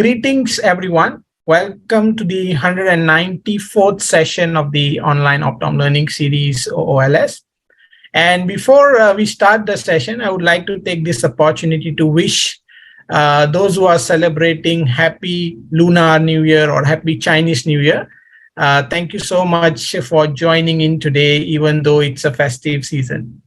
Greetings, everyone. Welcome to the 194th session of the online Optom Learning Series, OOLS. And before we start the session, I would like to take this opportunity to wish those who are celebrating Happy Lunar New Year or Happy Chinese New Year. Thank you so much for joining in today, even though it's a festive season.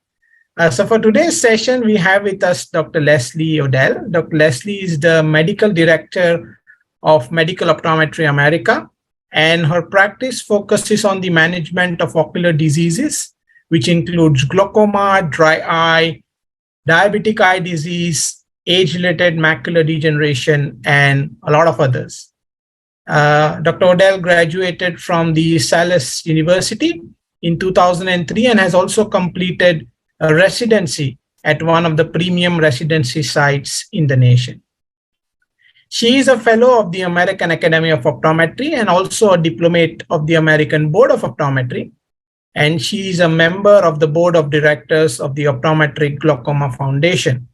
So for today's session, we have with us Dr. Leslie Odell. Dr. Leslie is the Medical Director of Medical Optometry America, and her practice focuses on the management of ocular diseases, which includes glaucoma, dry eye, diabetic eye disease, age-related macular degeneration, and a lot of others. Dr. Odell graduated from the Salus University in 2003 and has also completed a residency at one of the premium residency sites in the nation. She is a fellow of the American Academy of Optometry and also a diplomate of the American Board of Optometry. And she is a member of the board of directors of the Optometric Glaucoma Foundation.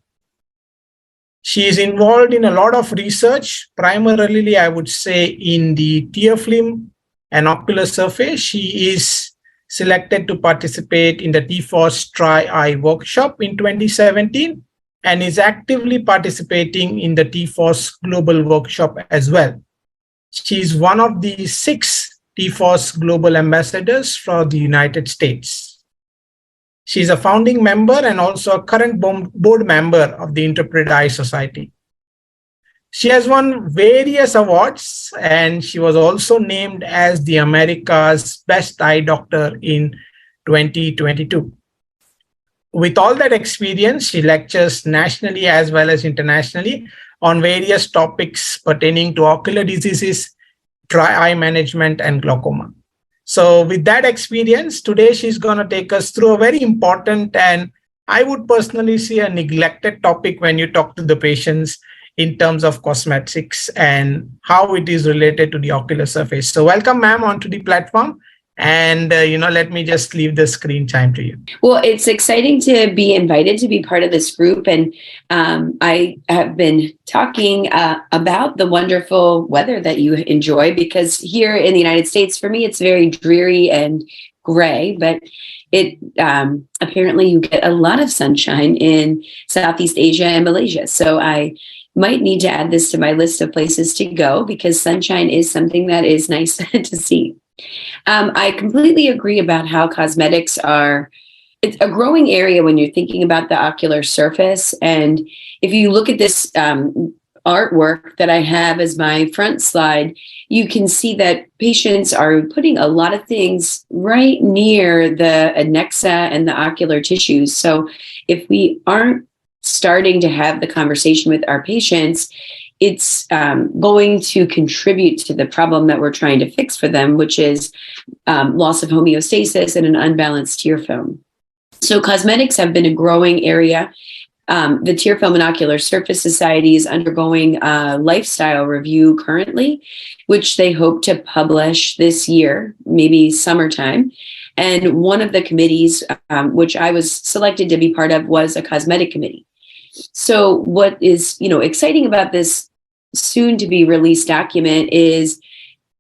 She is involved in a lot of research, primarily, I would say, in the tear film and ocular surface. She is selected to participate in the TFOS Dry Eye Workshop in 2017 and is actively participating in the TFOS Global Workshop as well. She is one of the 6 TFOS Global Ambassadors for the United States. She is a founding member and also a current board member of the Interpreted Eye Society. She has won various awards, and she was also named as the America's Best Eye Doctor in 2022. With all that experience, she lectures nationally as well as internationally on various topics pertaining to ocular diseases, dry eye management, and glaucoma. So with that experience, today she's going to take us through a very important and I would personally say a neglected topic when you talk to the patients in terms of cosmetics and how it is related to the ocular surface. So welcome, ma'am, onto the platform. And, let me just leave the screen time to you. Well, it's exciting to be invited to be part of this group. And I have been talking about the wonderful weather that you enjoy, because here in the United States, for me, it's very dreary and gray, but it apparently you get a lot of sunshine in Southeast Asia and Malaysia. So I might need to add this to my list of places to go, because sunshine is something that is nice to see. I completely agree about how cosmetics it's a growing area when you're thinking about the ocular surface. And if you look at this artwork that I have as my front slide, you can see that patients are putting a lot of things right near the adnexa and the ocular tissues. So if we aren't starting to have the conversation with our patients, it's going to contribute to the problem that we're trying to fix for them, which is loss of homeostasis and an unbalanced tear film. So cosmetics have been a growing area. The Tear Film and Ocular Surface Society is undergoing a lifestyle review currently, which they hope to publish this year, maybe summertime. And one of the committees, which I was selected to be part of, was a cosmetic committee. So what is, exciting about this soon to be released document is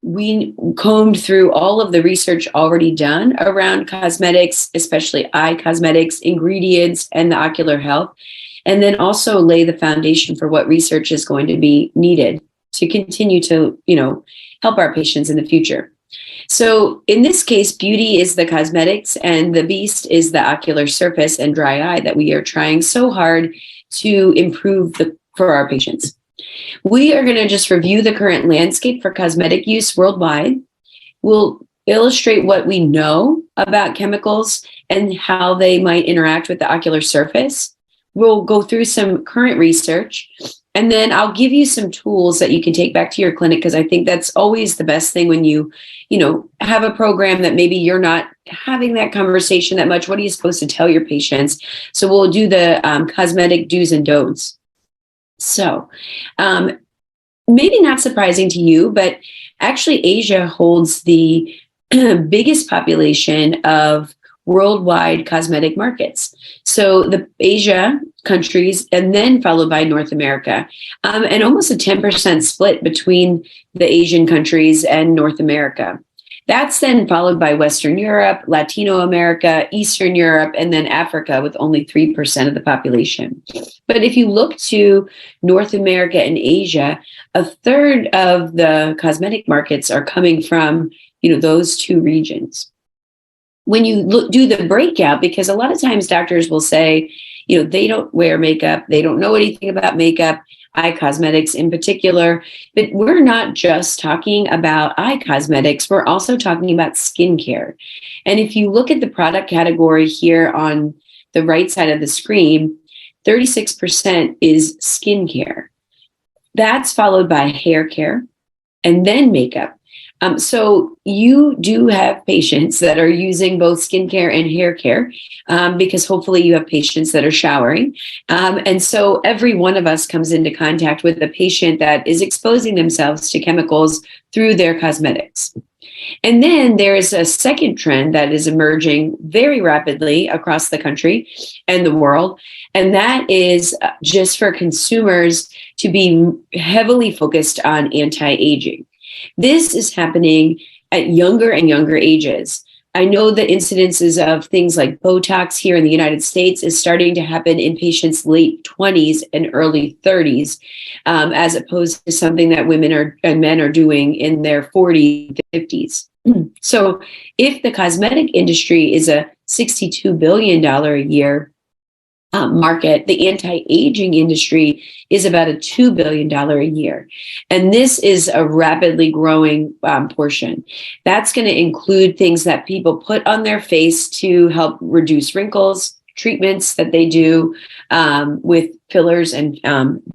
we combed through all of the research already done around cosmetics, especially eye cosmetics, ingredients, and the ocular health, and then also lay the foundation for what research is going to be needed to continue to, help our patients in the future. So in this case, beauty is the cosmetics and the beast is the ocular surface and dry eye that we are trying so hard to improve for our patients. We are going to just review the current landscape for cosmetic use worldwide. We'll illustrate what we know about chemicals and how they might interact with the ocular surface. We'll go through some current research, and then I'll give you some tools that you can take back to your clinic, because I think that's always the best thing when you have a program that maybe you're not having that conversation that much. What are you supposed to tell your patients? So we'll do the cosmetic do's and don'ts. So maybe not surprising to you, but actually Asia holds the biggest population of worldwide cosmetic markets. So the Asia countries, and then followed by North America, and almost a 10% split between the Asian countries and North America. That's then followed by Western Europe, Latino America, Eastern Europe, and then Africa with only 3% of the population. But if you look to North America and Asia, a third of the cosmetic markets are coming from, those two regions. When you do the breakout, because a lot of times doctors will say, they don't wear makeup, they don't know anything about makeup, eye cosmetics in particular, but we're not just talking about eye cosmetics, we're also talking about skincare. And if you look at the product category here on the right side of the screen, 36% is skincare. That's followed by hair care and then makeup. So you do have patients that are using both skincare and hair care, because hopefully you have patients that are showering. And so every one of us comes into contact with a patient that is exposing themselves to chemicals through their cosmetics. And then there is a second trend that is emerging very rapidly across the country and the world, and that is just for consumers to be heavily focused on anti-aging. This is happening at younger and younger ages. I know the incidences of things like Botox here in the United States is starting to happen in patients' late 20s and early 30s, as opposed to something that women and men are doing in their 40s, 50s. So if the cosmetic industry is a $62 billion a year market, the anti-aging industry is about a $2 billion a year. And this is a rapidly growing portion. That's going to include things that people put on their face to help reduce wrinkles, treatments that they do with fillers and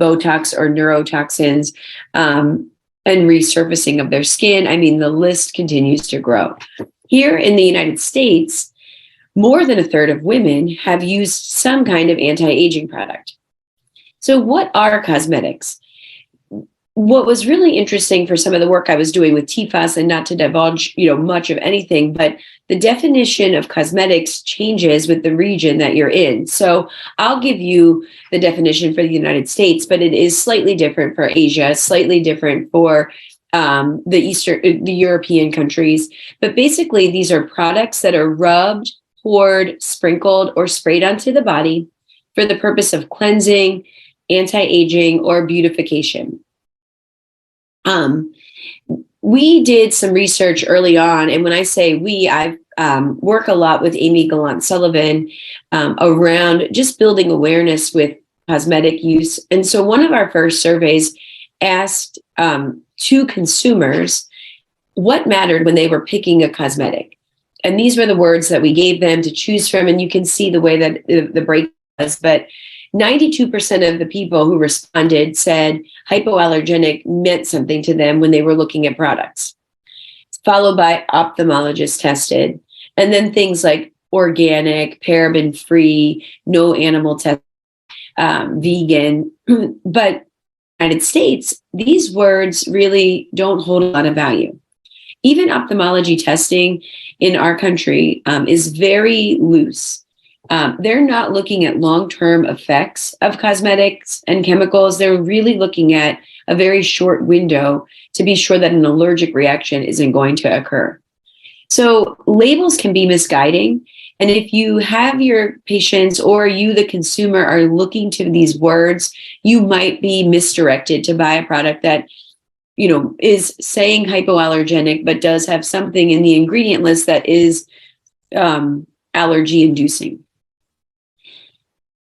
Botox or neurotoxins, and resurfacing of their skin. I mean, the list continues to grow. Here in the United States, more than a third of women have used some kind of anti-aging product. So what are cosmetics? What was really interesting for some of the work I was doing with TFAS, and not to divulge, much of anything, but the definition of cosmetics changes with the region that you're in. So I'll give you the definition for the United States, but it is slightly different for Asia, slightly different for the European countries. But basically, these are products that are rubbed, poured, sprinkled, or sprayed onto the body for the purpose of cleansing, anti-aging, or beautification. We did some research early on, and when I say we, I work a lot with Amy Gallant-Sullivan around just building awareness with cosmetic use. And so one of our first surveys asked to consumers what mattered when they were picking a cosmetic. And these were the words that we gave them to choose from. And you can see the way that the break was. But 92% of the people who responded said hypoallergenic meant something to them when they were looking at products, followed by ophthalmologist tested. And then things like organic, paraben-free, no animal test, vegan. But in the United States, these words really don't hold a lot of value. Even ophthalmology testing in our country is very loose. They're not looking at long-term effects of cosmetics and chemicals. They're really looking at a very short window to be sure that an allergic reaction isn't going to occur. So labels can be misguiding. And if you have your patients or you, the consumer, are looking to these words, you might be misdirected to buy a product that is saying hypoallergenic, but does have something in the ingredient list that is allergy inducing.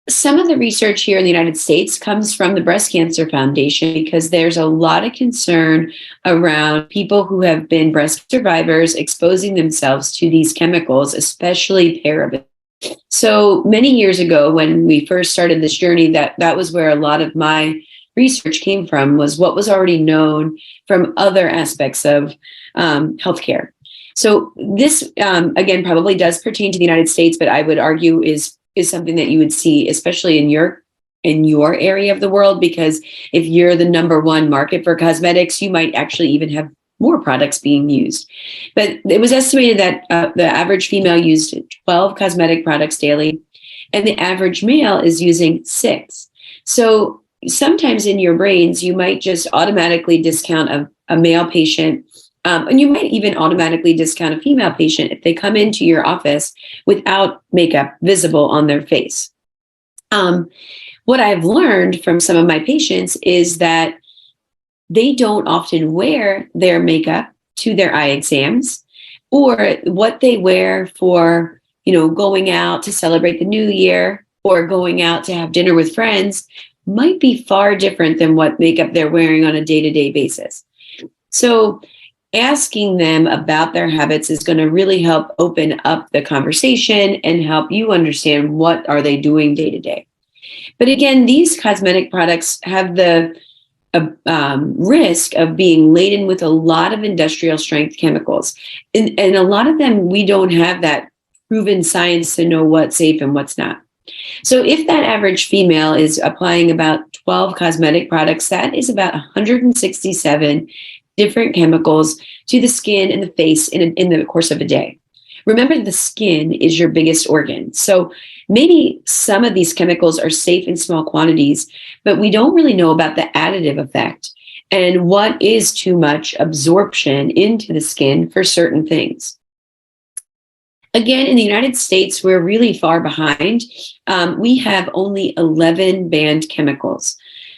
Some of the research here in the United States comes from the Breast Cancer Foundation, because there's a lot of concern around people who have been breast survivors exposing themselves to these chemicals, especially parabens. So many years ago, when we first started this journey, that was where a lot of my research came from, was what was already known from other aspects of healthcare. So this, again, probably does pertain to the United States, but I would argue is something that you would see, especially in your area of the world, because if you're the number one market for cosmetics, you might actually even have more products being used. But it was estimated that the average female used 12 cosmetic products daily, and the average male is using 6. So sometimes in your brains, you might just automatically discount a male patient, and you might even automatically discount a female patient if they come into your office without makeup visible on their face. What I've learned from some of my patients is that they don't often wear their makeup to their eye exams, or what they wear for, going out to celebrate the new year or going out to have dinner with friends might be far different than what makeup they're wearing on a day-to-day basis. So asking them about their habits is going to really help open up the conversation and help you understand what are they doing day to day. But again, these cosmetic products have the risk of being laden with a lot of industrial strength chemicals. And a lot of them, we don't have that proven science to know what's safe and what's not. So if that average female is applying about 12 cosmetic products, that is about 167 different chemicals to the skin and the face in the course of a day. Remember, the skin is your biggest organ. So maybe some of these chemicals are safe in small quantities, but we don't really know about the additive effect and what is too much absorption into the skin for certain things. Again, in the United States, we're really far behind. We have only 11 banned chemicals.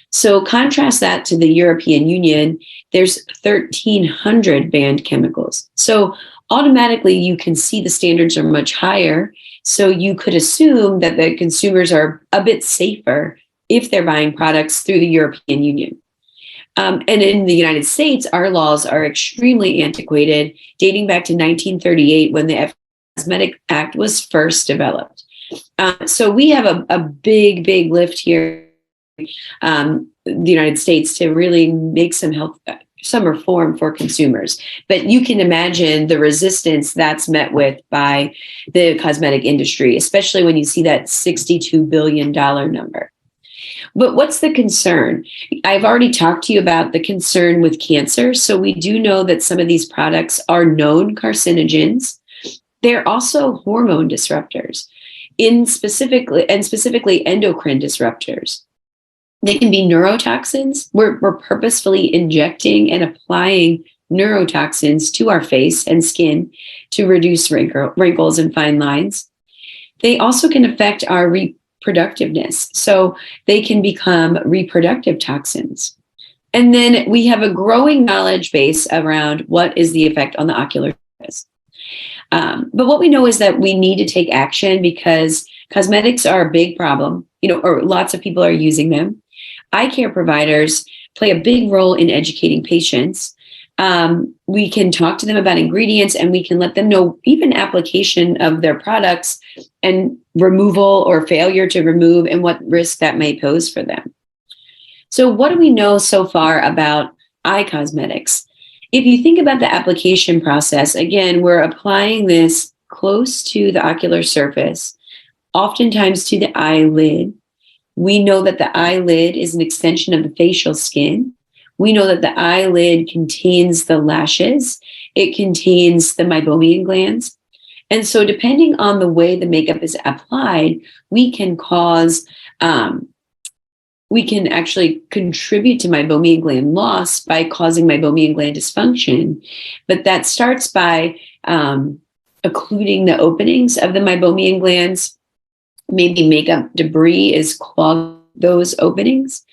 So contrast that to the European Union, there's 1,300 banned chemicals. So automatically you can see the standards are much higher. So you could assume that the consumers are a bit safer if they're buying products through the European Union. And in the United States, our laws are extremely antiquated, dating back to 1938 when the Cosmetic Act was first developed. So we have a big, big lift here the United States to really make some reform for consumers. But you can imagine the resistance that's met with by the cosmetic industry, especially when you see that $62 billion number. But what's the concern? I've already talked to you about the concern with cancer. So we do know that some of these products are known carcinogens. They're also hormone disruptors, specifically endocrine disruptors. They can be neurotoxins. We're purposefully injecting and applying neurotoxins to our face and skin to reduce wrinkles and fine lines. They also can affect our reproductiveness. So they can become reproductive toxins. And then we have a growing knowledge base around what is the effect on the ocular surface. But what we know is that we need to take action because cosmetics are a big problem, or lots of people are using them. Eye care providers play a big role in educating patients. We can talk to them about ingredients and we can let them know even application of their products and removal or failure to remove and what risk that may pose for them. So what do we know so far about eye cosmetics? If you think about the application process, again, we're applying this close to the ocular surface, oftentimes to the eyelid. We know that the eyelid is an extension of the facial skin. We know that the eyelid contains the lashes. It contains the meibomian glands. And so depending on the way the makeup is applied, we can actually contribute to meibomian gland loss by causing meibomian gland dysfunction. But that starts by occluding the openings of the meibomian glands. Maybe makeup debris is clogging those openings.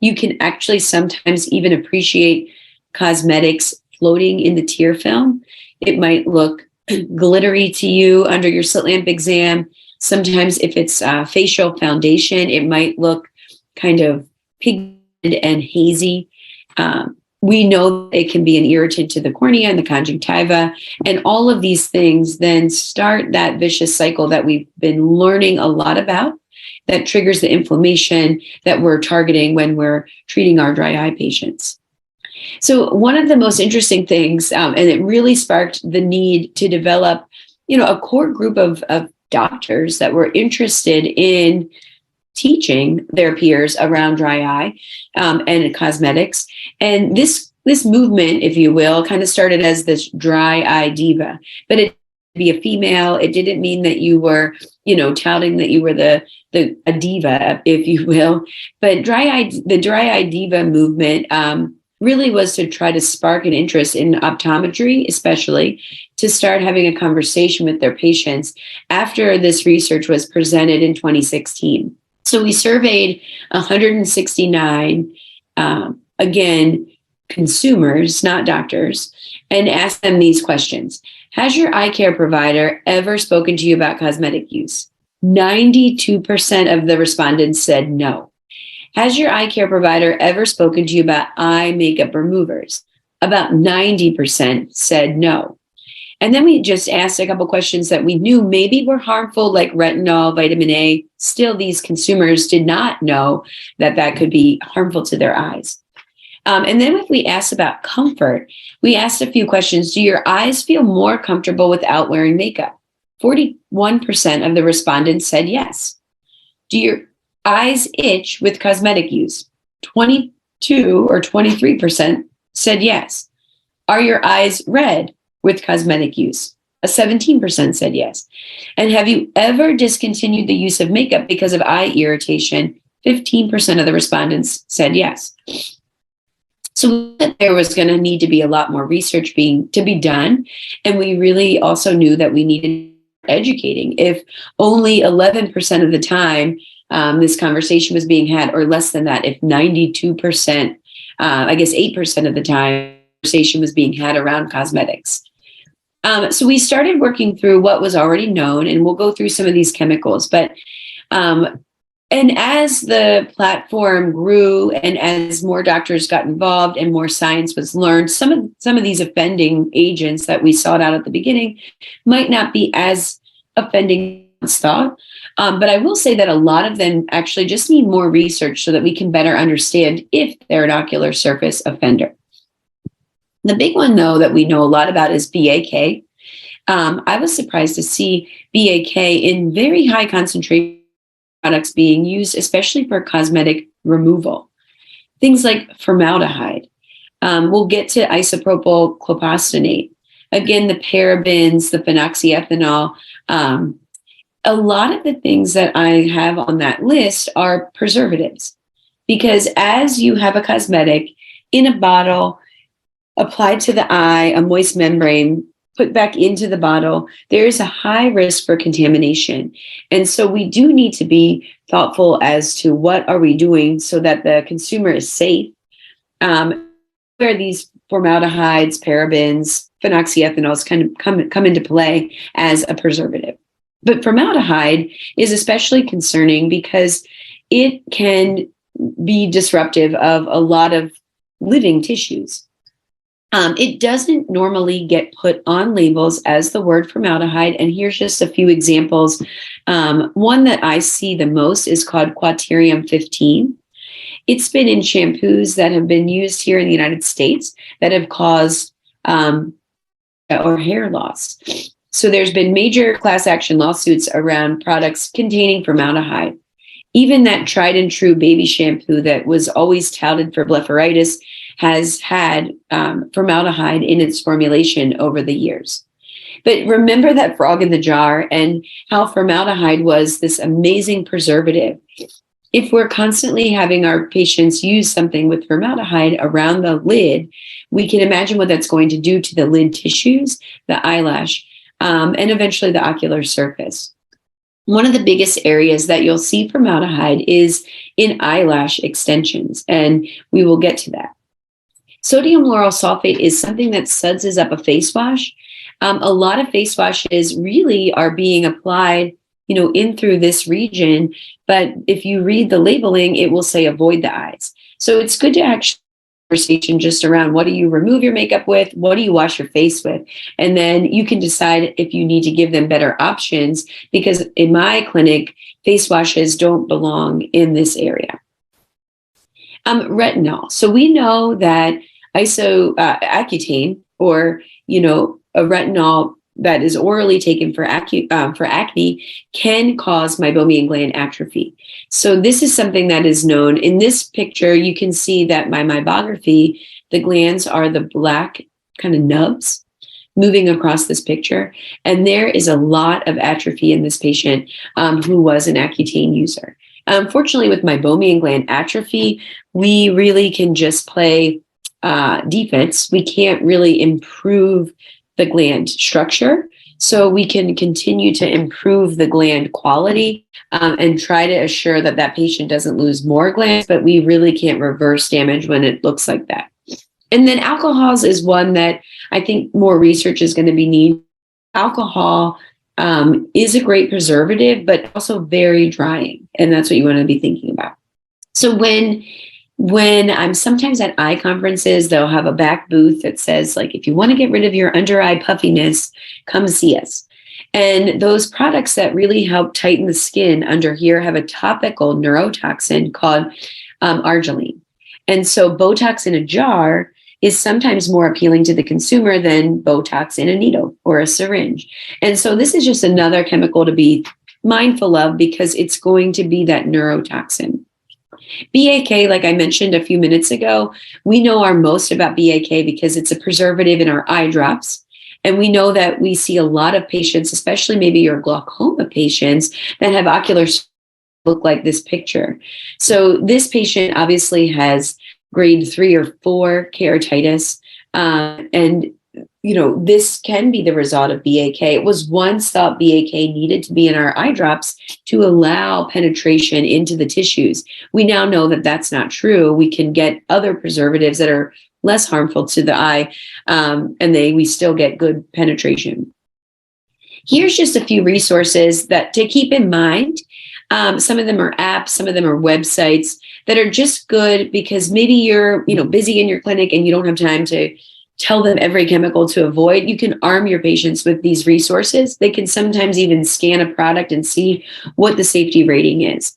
You can actually sometimes even appreciate cosmetics floating in the tear film. It might look glittery to you under your slit lamp exam. Sometimes if it's facial foundation, it might look kind of pigmented and hazy. We know it can be an irritant to the cornea and the conjunctiva, and all of these things then start that vicious cycle that we've been learning a lot about that triggers the inflammation that we're targeting when we're treating our dry eye patients. So one of the most interesting things, and it really sparked the need to develop, a core group of doctors that were interested in teaching their peers around dry eye and cosmetics. And this this movement, if you will, kind of started as this dry eye diva, but it be a female. It didn't mean that you were, touting that you were a diva, if you will. But the dry eye diva movement really was to try to spark an interest in optometry, especially to start having a conversation with their patients after this research was presented in 2016. So we surveyed 169, again, consumers, not doctors, and asked them these questions. Has your eye care provider ever spoken to you about cosmetic use? 92% of the respondents said no. Has your eye care provider ever spoken to you about eye makeup removers? About 90% said no. And then we just asked a couple questions that we knew maybe were harmful, like retinol, vitamin A. Still, these consumers did not know that could be harmful to their eyes. And then if we asked about comfort, we asked a few questions. Do your eyes feel more comfortable without wearing makeup? 41% of the respondents said yes. Do your eyes itch with cosmetic use? 22 or 23% said yes. Are your eyes red with cosmetic use? 17% said yes. And have you ever discontinued the use of makeup because of eye irritation? 15% of the respondents said yes. So there was going to need to be a lot more research to be done. And we really also knew that we needed educating. If only 11% of the time this conversation was being had, or less than that, if 92%, I guess 8% of the time, conversation was being had around cosmetics. So we started working through what was already known, and we'll go through some of these chemicals. But and as the platform grew and as more doctors got involved and more science was learned, some of these offending agents that we sought out at the beginning might not be as offending as thought. But I will say that a lot of them actually just need more research so that we can better understand if they're an ocular surface offender. The big one, though, that we know a lot about is BAK. I was surprised to see BAK in very high concentration products being used, especially for cosmetic removal. Things like formaldehyde. We'll get to isopropyl clopostonate. Again, the parabens, the phenoxyethanol. A lot of the things that I have on that list are preservatives, because as you have a cosmetic in a bottle applied to the eye, a moist membrane put back into the bottle, there is a high risk for contamination. And so we do need to be thoughtful as to what are we doing so that the consumer is safe. Where these formaldehydes, parabens, phenoxyethanols kind of come into play as a preservative. But formaldehyde is especially concerning because it can be disruptive of a lot of living tissues. It doesn't normally get put on labels as the word formaldehyde. And here's just a few examples. One that I see the most is called Quaterium 15. It's been in shampoos that have been used here in the United States that have caused or hair loss. So there's been major class action lawsuits around products containing formaldehyde. Even that tried and true baby shampoo that was always touted for blepharitis has had formaldehyde in its formulation over the years. But remember that frog in the jar and how formaldehyde was this amazing preservative. If we're constantly having our patients use something with formaldehyde around the lid, we can imagine what that's going to do to the lid tissues, the eyelash, and eventually the ocular surface. One of the biggest areas that you'll see formaldehyde is in eyelash extensions, and we will get to that. Sodium lauryl sulfate is something that suds up a face wash. A lot of face washes really are being applied, in through this region. But if you read the labeling, it will say avoid the eyes. So it's good to actually conversation just around what do you remove your makeup with, what do you wash your face with, and then you can decide if you need to give them better options, because in my clinic, face washes don't belong in this area. Retinol. So we know that Accutane, or a retinol that is orally taken for acne can cause meibomian gland atrophy. So this is something that is known. In this picture, you can see that my meibography the glands are the black kind of nubs moving across this picture. And there is a lot of atrophy in this patient who was an Accutane user. Unfortunately, with meibomian gland atrophy, we really can just play defense. We can't really improve the gland structure. So we can continue to improve the gland quality and try to assure that that patient doesn't lose more glands, but we really can't reverse damage when it looks like that. And then alcohols is one that I think more research is going to be needed. Alcohol is a great preservative, but also very drying. And that's what you want to be thinking about. So when I'm sometimes at eye conferences, they'll have a back booth that says, like, if you want to get rid of your under eye puffiness, come see us. And those products that really help tighten the skin under here have a topical neurotoxin called arginine. And so Botox in a jar is sometimes more appealing to the consumer than Botox in a needle or a syringe. And so this is just another chemical to be mindful of because it's going to be that neurotoxin. BAK, like I mentioned a few minutes ago, we know our most about BAK because it's a preservative in our eye drops. And we know that we see a lot of patients, especially maybe your glaucoma patients, that have ocular look like this picture. So this patient obviously has grade 3 or 4 keratitis. And this can be the result of BAK. It was once thought BAK needed to be in our eye drops to allow penetration into the tissues. We now know that that's not true. We can get other preservatives that are less harmful to the eye, and we still get good penetration. Here's just a few resources that to keep in mind. Some of them are apps, some of them are websites that are just good because maybe you're busy in your clinic and you don't have time to tell them every chemical to avoid. You can arm your patients with these resources. They can sometimes even scan a product and see what the safety rating is.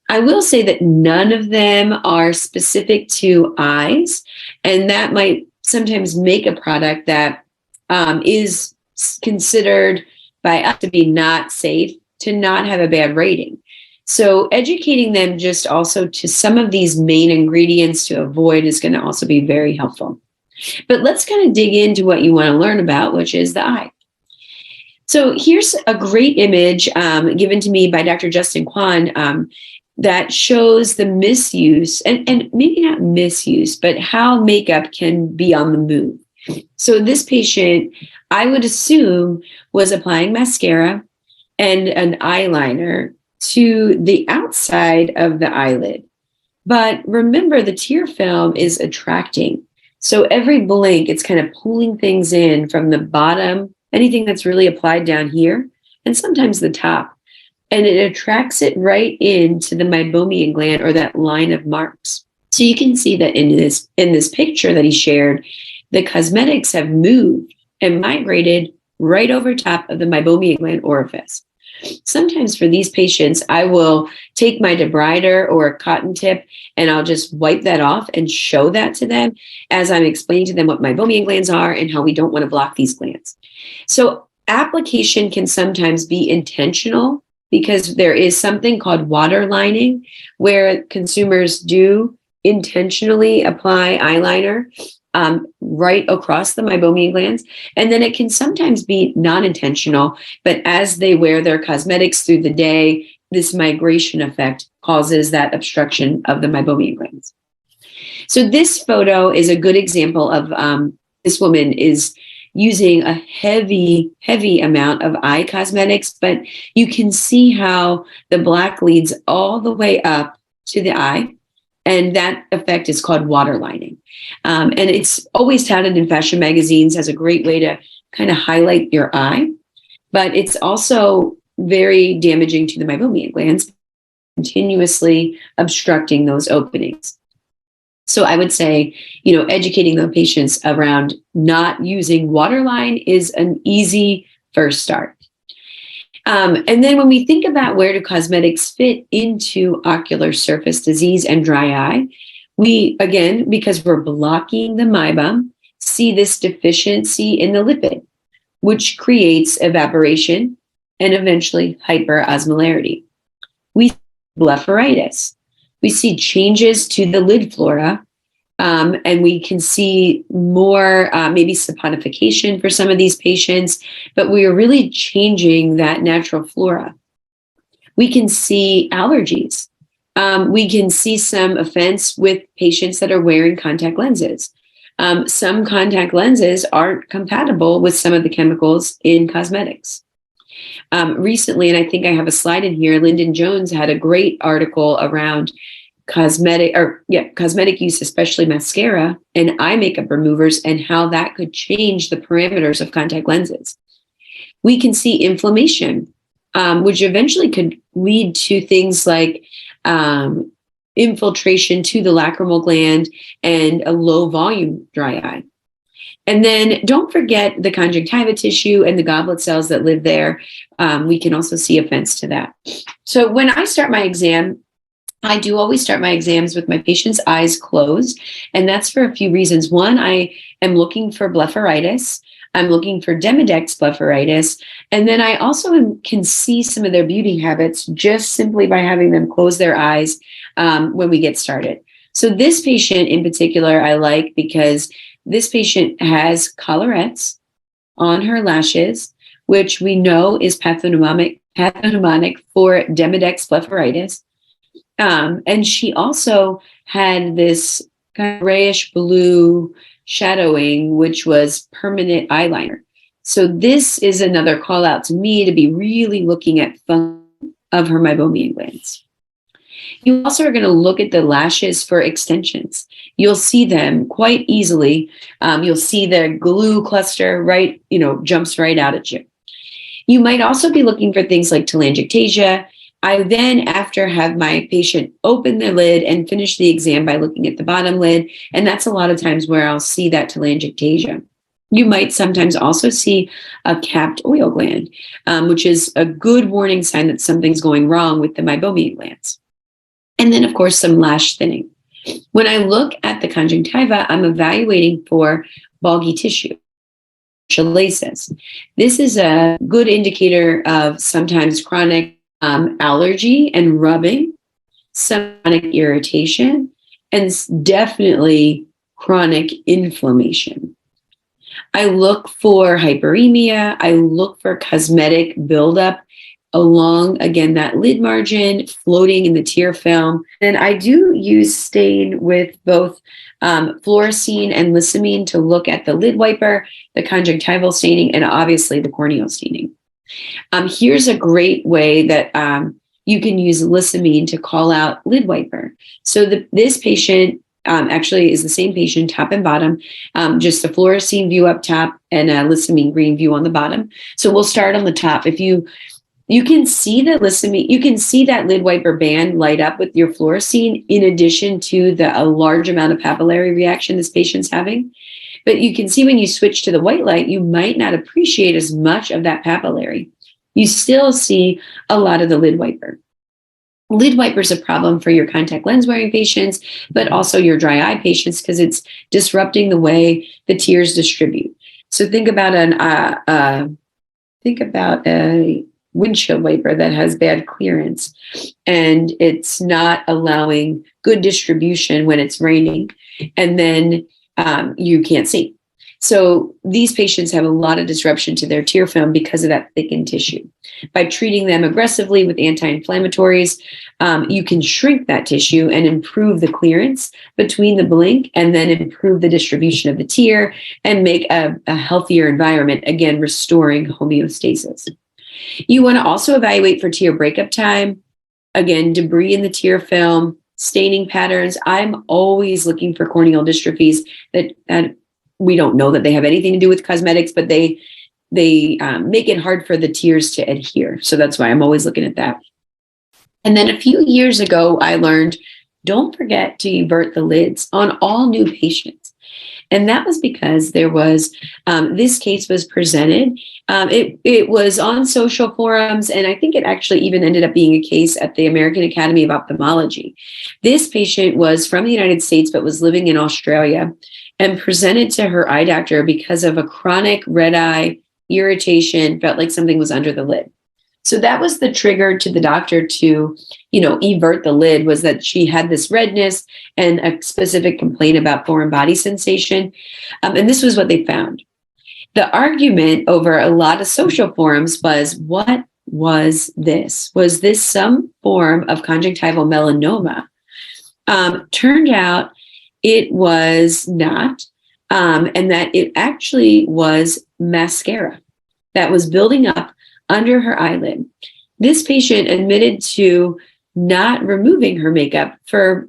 I will say that none of them are specific to eyes, and that might sometimes make a product that is considered by us to be not safe to not have a bad rating. So educating them just also to some of these main ingredients to avoid is going to also be very helpful. But let's kind of dig into what you want to learn about, which is the eye. So here's a great image given to me by Dr. Justin Kwan that shows the misuse, and maybe not misuse, but how makeup can be on the move. So this patient, I would assume, was applying mascara and an eyeliner to the outside of the eyelid. But remember, the tear film is attracting. So every blink, it's kind of pulling things in from the bottom, anything that's really applied down here, and sometimes the top. And it attracts it right into the meibomian gland or that line of marks. So you can see that in this picture that he shared, the cosmetics have moved and migrated right over top of the meibomian gland orifice. Sometimes for these patients, I will take my debrider or a cotton tip and I'll just wipe that off and show that to them as I'm explaining to them what meibomian glands are and how we don't want to block these glands. So application can sometimes be intentional because there is something called water lining where consumers do intentionally apply eyeliner right across the meibomian glands. And then it can sometimes be non-intentional, but as they wear their cosmetics through the day, this migration effect causes that obstruction of the meibomian glands. So this photo is a good example of this woman is using a heavy amount of eye cosmetics, but you can see how the black leads all the way up to the eye. And that effect is called water lining. And it's always touted in fashion magazines as a great way to kind of highlight your eye. But it's also very damaging to the meibomian glands, continuously obstructing those openings. So I would say, educating the patients around not using waterline is an easy first start. And then when we think about where do cosmetics fit into ocular surface disease and dry eye, we, again, because we're blocking the meibum, see this deficiency in the lipid, which creates evaporation and eventually hyperosmolarity. We see blepharitis. We see changes to the lid flora, And we can see more maybe saponification for some of these patients, but we are really changing that natural flora. We can see allergies. We can see some offense with patients that are wearing contact lenses. Some contact lenses aren't compatible with some of the chemicals in cosmetics. Recently, and I think I have a slide in here, Lyndon Jones had a great article around cosmetic use, especially mascara and eye makeup removers, and how that could change the parameters of contact lenses. We can see inflammation, which eventually could lead to things like infiltration to the lacrimal gland and a low volume dry eye. And then don't forget the conjunctiva tissue and the goblet cells that live there. We can also see offense to that. So when I start my exam, I do always start my exams with my patient's eyes closed. And that's for a few reasons. One, I am looking for blepharitis. I'm looking for Demodex blepharitis. And then I also can see some of their beauty habits just simply by having them close their eyes when we get started. So this patient in particular, I like because this patient has collarettes on her lashes, which we know is pathognomonic for Demodex blepharitis. And she also had this kind of grayish blue shadowing, which was permanent eyeliner. So this is another call out to me to be really looking at function of her meibomian glands. You also are going to look at the lashes for extensions. You'll see them quite easily. You'll see the glue cluster jumps right out at you. You might also be looking for things like telangiectasia. I then, after, have my patient open the lid and finish the exam by looking at the bottom lid. And that's a lot of times where I'll see that telangiectasia. You might sometimes also see a capped oil gland, which is a good warning sign that something's going wrong with the meibomian glands. And then, of course, some lash thinning. When I look at the conjunctiva, I'm evaluating for bulgy tissue, chalasis. This is a good indicator of sometimes chronic allergy and rubbing, some chronic irritation, and definitely chronic inflammation. I look for hyperemia. I look for cosmetic buildup along, again, that lid margin, floating in the tear film. And I do use stain with both fluorescein and lissamine to look at the lid wiper, the conjunctival staining, and obviously the corneal staining. Here's a great way that you can use lissamine to call out lid wiper. So this patient actually is the same patient, top and bottom, just a fluorescein view up top and a lissamine green view on the bottom. So we'll start on the top. If you can see the lissamine, you can see that lid wiper band light up with your fluorescein in addition to a large amount of papillary reaction this patient's having. But you can see when you switch to the white light, you might not appreciate as much of that papillary. You still see a lot of the lid wiper. Lid wiper is a problem for your contact lens wearing patients, but also your dry eye patients because it's disrupting the way the tears distribute. So think about a windshield wiper that has bad clearance and it's not allowing good distribution when it's raining, and then you can't see. So these patients have a lot of disruption to their tear film because of that thickened tissue. By treating them aggressively with anti-inflammatories, you can shrink that tissue and improve the clearance between the blink, and then improve the distribution of the tear and make a healthier environment, again, restoring homeostasis. You want to also evaluate for tear breakup time, again, debris in the tear film, staining patterns. I'm always looking for corneal dystrophies that we don't know that they have anything to do with cosmetics, but they make it hard for the tears to adhere. So that's why I'm always looking at that. And then a few years ago, I learned, don't forget to evert the lids on all new patients. And that was because there was, this case was presented. It was on social forums, and I think it actually even ended up being a case at the American Academy of Ophthalmology. This patient was from the United States, but was living in Australia, and presented to her eye doctor because of a chronic red eye irritation, felt like something was under the lid. So that was the trigger to the doctor to, evert the lid, was that she had this redness and a specific complaint about foreign body sensation. And this was what they found. The argument over a lot of social forums was, what was this? Was this some form of conjunctival melanoma? Turned out it was not, and that it actually was mascara that was building up under her eyelid. This patient admitted to not removing her makeup for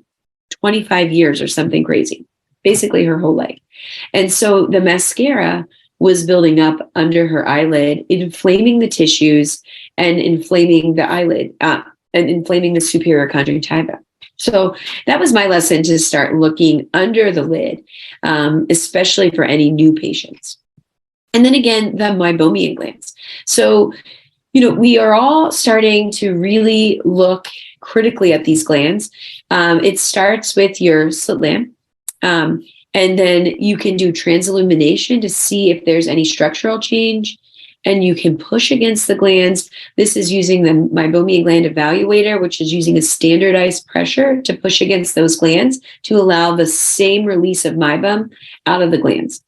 25 years or something crazy, basically her whole life. And so the mascara was building up under her eyelid, inflaming the tissues and inflaming the eyelid and inflaming the superior conjunctiva. So that was my lesson, to start looking under the lid, especially for any new patients. And then again, the meibomian glands. So, we are all starting to really look critically at these glands. It starts with your slit lamp. And then you can do transillumination to see if there's any structural change. And you can push against the glands. This is using the meibomian gland evaluator, which is using a standardized pressure to push against those glands to allow the same release of meibum out of the glands.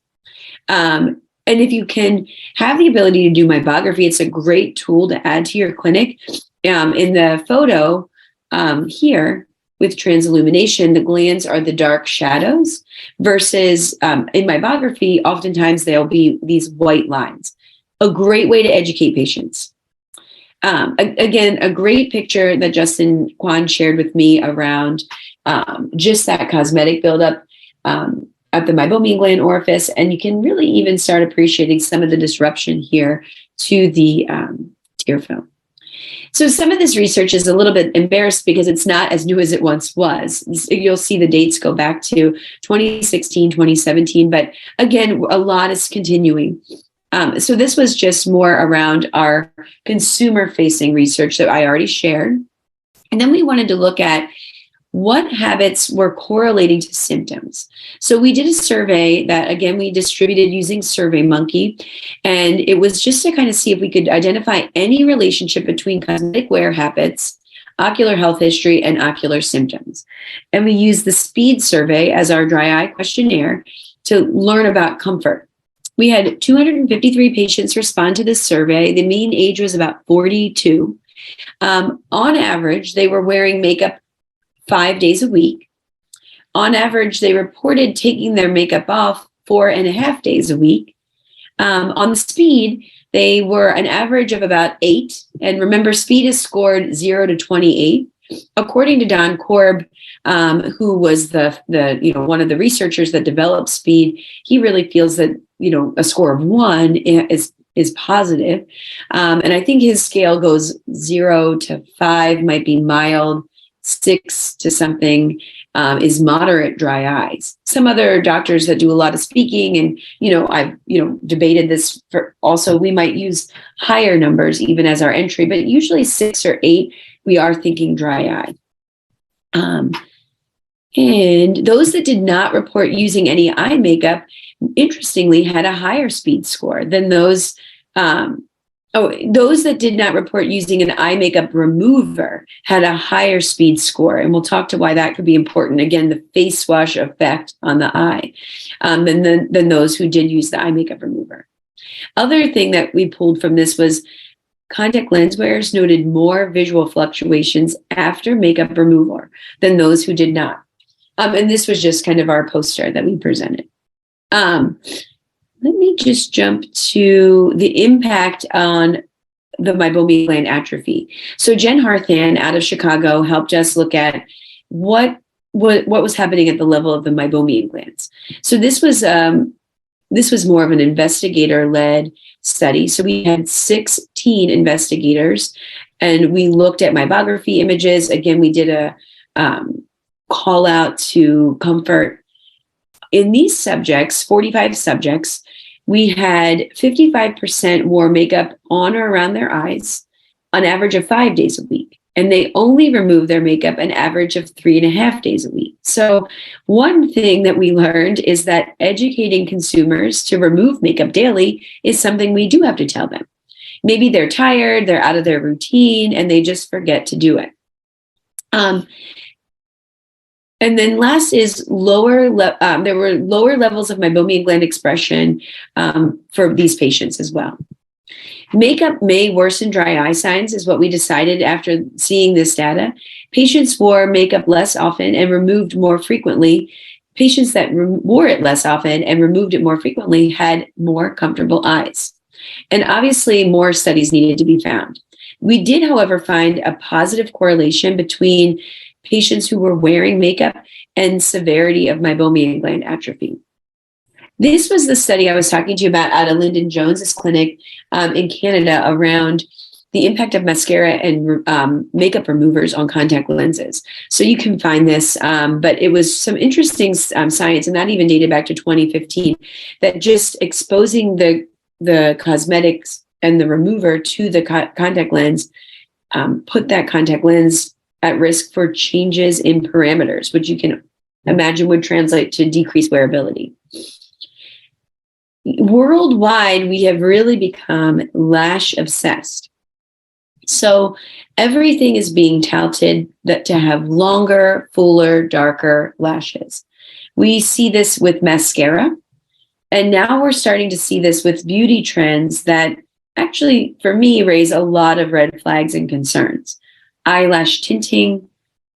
And if you can have the ability to do meibography, it's a great tool to add to your clinic. In the photo here with transillumination, the glands are the dark shadows versus in meibography, oftentimes there'll be these white lines. A great way to educate patients. Again, a great picture that Justin Kwan shared with me around just that cosmetic buildup at the meibomian gland orifice, and you can really even start appreciating some of the disruption here to the tear film. So some of this research is a little bit embarrassed because it's not as new as it once was. You'll see the dates go back to 2016, 2017, but again, a lot is continuing. So this was just more around our consumer-facing research that I already shared. And then we wanted to look at what habits were correlating to symptoms. So we did a survey that, again, we distributed using SurveyMonkey, and it was just to kind of see if we could identify any relationship between cosmetic wear habits, ocular health history, and ocular symptoms. And we used the SPEED survey as our dry eye questionnaire to learn about comfort. We had 253 patients respond to this survey. The mean age was about 42. On average, they were wearing makeup 5 days a week. On average, they reported taking their makeup off 4.5 days a week. On the SPEED, they were an average of about 8. And remember, SPEED is scored 0 to 28. According to Don Korb, who was the one of the researchers that developed SPEED, he really feels that a score of 1 is positive. And I think his scale goes 0 to 5 might be mild, 6 to something is moderate dry eyes. Some other doctors that do a lot of speaking, and I've debated this for also, we might use higher numbers even as our entry, but usually 6 or 8 we are thinking dry eye. And those that did not report using any eye makeup, interestingly, had a higher SPEED score than those. Those that did not report using an eye makeup remover had a higher SPEED score. And we'll talk to why that could be important. Again, the face wash effect on the eye than those who did use the eye makeup remover. Other thing that we pulled from this was contact lens wearers noted more visual fluctuations after makeup removal than those who did not. And this was just kind of our poster that we presented. Let me just jump to the impact on the meibomian gland atrophy. So Jen Harthan out of Chicago helped us look at what was happening at the level of the meibomian glands. So this was more of an investigator-led study. So we had 16 investigators, and we looked at meibography images. Again, we did a call out to comfort. In these subjects, 45 subjects, we had 55% wore makeup on or around their eyes, on average of 5 days a week. And they only removed their makeup an average of 3.5 days a week. So one thing that we learned is that educating consumers to remove makeup daily is something we do have to tell them. maybe they're tired, they're out of their routine, and they just forget to do it. And then last is there were lower levels of meibomian gland expression for these patients as well. Makeup may worsen dry eye signs is what we decided after seeing this data. Patients wore makeup less often and removed more frequently. Patients that wore it less often and removed it more frequently had more comfortable eyes. And obviously more studies needed to be found. We did, however, find a positive correlation between patients who were wearing makeup and severity of meibomian gland atrophy. This was the study I was talking to you about out of Lyndon Jones's clinic in Canada around the impact of mascara and makeup removers on contact lenses. So you can find this, but it was some interesting science, and that even dated back to 2015, that just exposing the cosmetics and the remover to the contact lens put that contact lens at risk for changes in parameters, which you can imagine would translate to decreased wearability. Worldwide, we have really become lash obsessed. So everything is being touted to have longer, fuller, darker lashes. We see this with mascara, and now we're starting to see this with beauty trends that actually, for me, raise a lot of red flags and concerns. Eyelash tinting,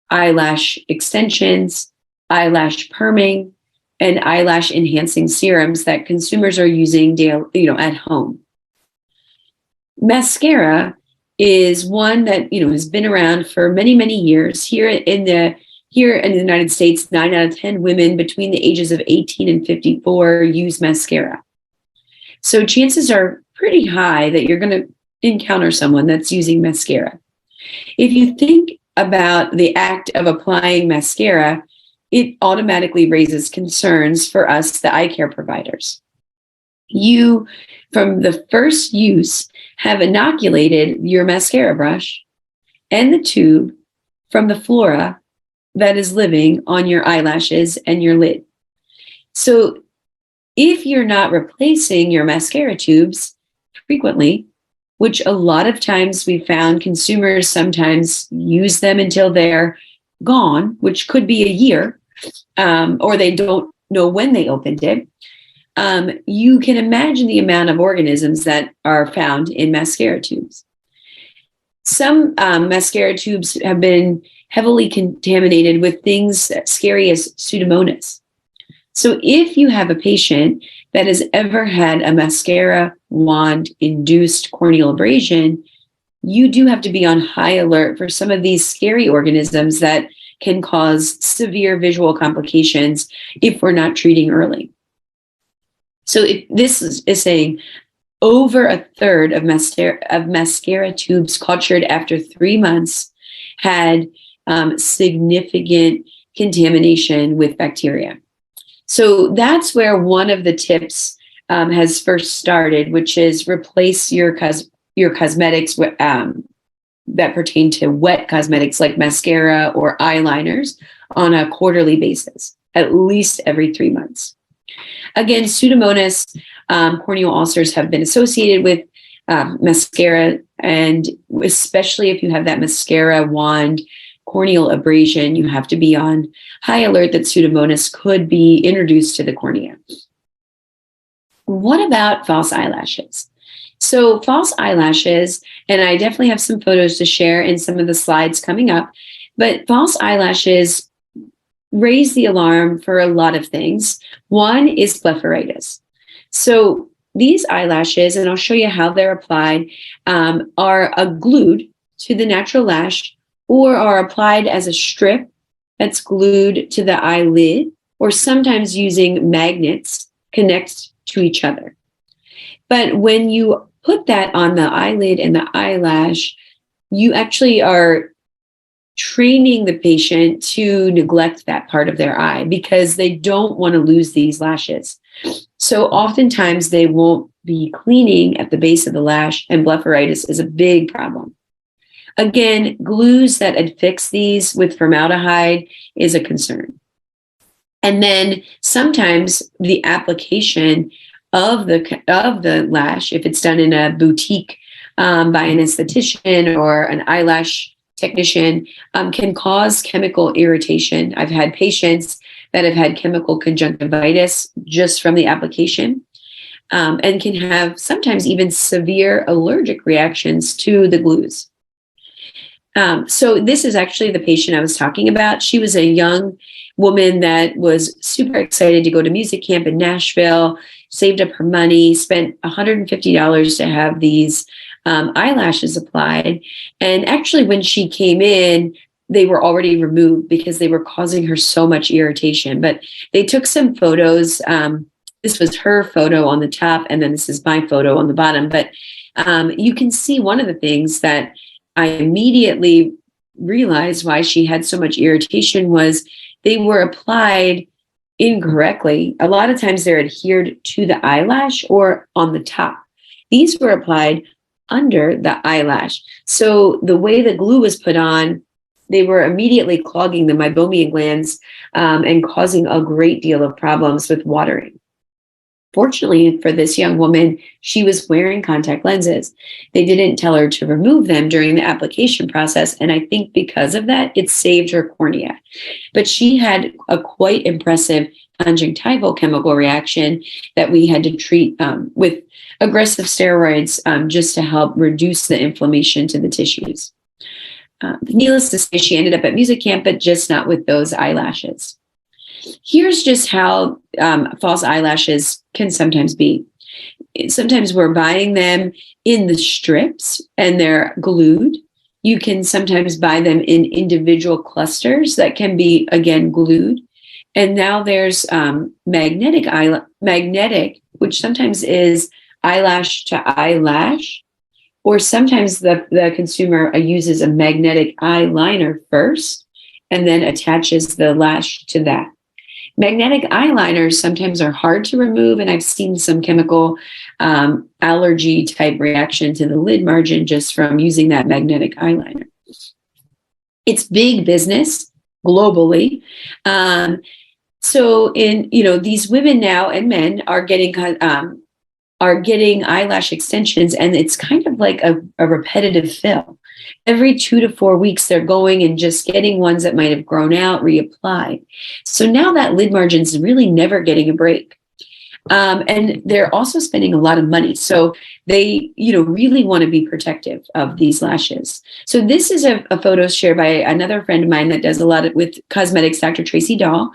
eyelash extensions, eyelash perming, and eyelash enhancing serums that consumers are using daily, at home. Mascara is one that has been around for many, many years. Here in the United States, 9 out of 10 women between the ages of 18 and 54 use mascara. So chances are pretty high that you're going to encounter someone that's using mascara. If you think about the act of applying mascara, it automatically raises concerns for us, the eye care providers. You, from the first use, have inoculated your mascara brush and the tube from the flora that is living on your eyelashes and your lid. So if you're not replacing your mascara tubes frequently, which a lot of times we found consumers sometimes use them until they're gone, which could be a year, or they don't know when they opened it, you can imagine the amount of organisms that are found in mascara tubes. Some mascara tubes have been heavily contaminated with things as scary as Pseudomonas. So if you have a patient that has ever had a mascara wand-induced corneal abrasion, you do have to be on high alert for some of these scary organisms that can cause severe visual complications if we're not treating early. So this is saying over a third of mascara tubes cultured after 3 months had significant contamination with bacteria. So that's where one of the tips has first started, which is replace your cosmetics that pertain to wet cosmetics like mascara or eyeliners on a quarterly basis, at least every 3 months. Again, Pseudomonas corneal ulcers have been associated with mascara, and especially if you have that mascara wand corneal abrasion, you have to be on high alert that Pseudomonas could be introduced to the cornea. What about false eyelashes? So false eyelashes, and I definitely have some photos to share in some of the slides coming up, but false eyelashes raise the alarm for a lot of things. One is blepharitis. So these eyelashes, and I'll show you how they're applied, are glued to the natural lash or are applied as a strip that's glued to the eyelid, or sometimes using magnets connect to each other. But when you put that on the eyelid and the eyelash, you actually are training the patient to neglect that part of their eye because they don't want to lose these lashes. So oftentimes they won't be cleaning at the base of the lash, and blepharitis is a big problem. Again, glues that affix these with formaldehyde is a concern. And then sometimes the application of the lash, if it's done in a boutique by an esthetician or an eyelash technician can cause chemical irritation. I've had patients that have had chemical conjunctivitis just from the application, and can have sometimes even severe allergic reactions to the glues. So this is actually the patient I was talking about. She was a young woman that was super excited to go to music camp in Nashville, saved up her money, spent $150 to have these eyelashes applied. And actually, when she came in, they were already removed because they were causing her so much irritation. But they took some photos. This was her photo on the top, and then this is my photo on the bottom. But you can see one of the things that I immediately realized why she had so much irritation was they were applied incorrectly. A lot of times they're adhered to the eyelash or on the top. These were applied under the eyelash. So the way the glue was put on, they were immediately clogging the meibomian glands and causing a great deal of problems with watering. Fortunately for this young woman, she was wearing contact lenses. They didn't tell her to remove them during the application process. And I think because of that, it saved her cornea. But she had a quite impressive conjunctival chemical reaction that we had to treat with aggressive steroids just to help reduce the inflammation to the tissues. Needless to say, she ended up at music camp, but just not with those eyelashes. Here's just how false eyelashes can sometimes be. Sometimes we're buying them in the strips and they're glued. You can sometimes buy them in individual clusters that can be, again, glued. And now there's magnetic, which sometimes is eyelash to eyelash, or sometimes the consumer uses a magnetic eyeliner first and then attaches the lash to that. Magnetic eyeliners sometimes are hard to remove, and I've seen some chemical allergy type reaction to the lid margin just from using that magnetic eyeliner. It's big business globally. So these women now and men are getting eyelash extensions, and it's kind of like a repetitive fill. Every 2 to 4 weeks, they're going and just getting ones that might have grown out, reapplied. So now that lid margin is really never getting a break. And they're also spending a lot of money. So they, really want to be protective of these lashes. So this is a photo shared by another friend of mine that does a lot with cosmetics, Dr. Tracy Dahl.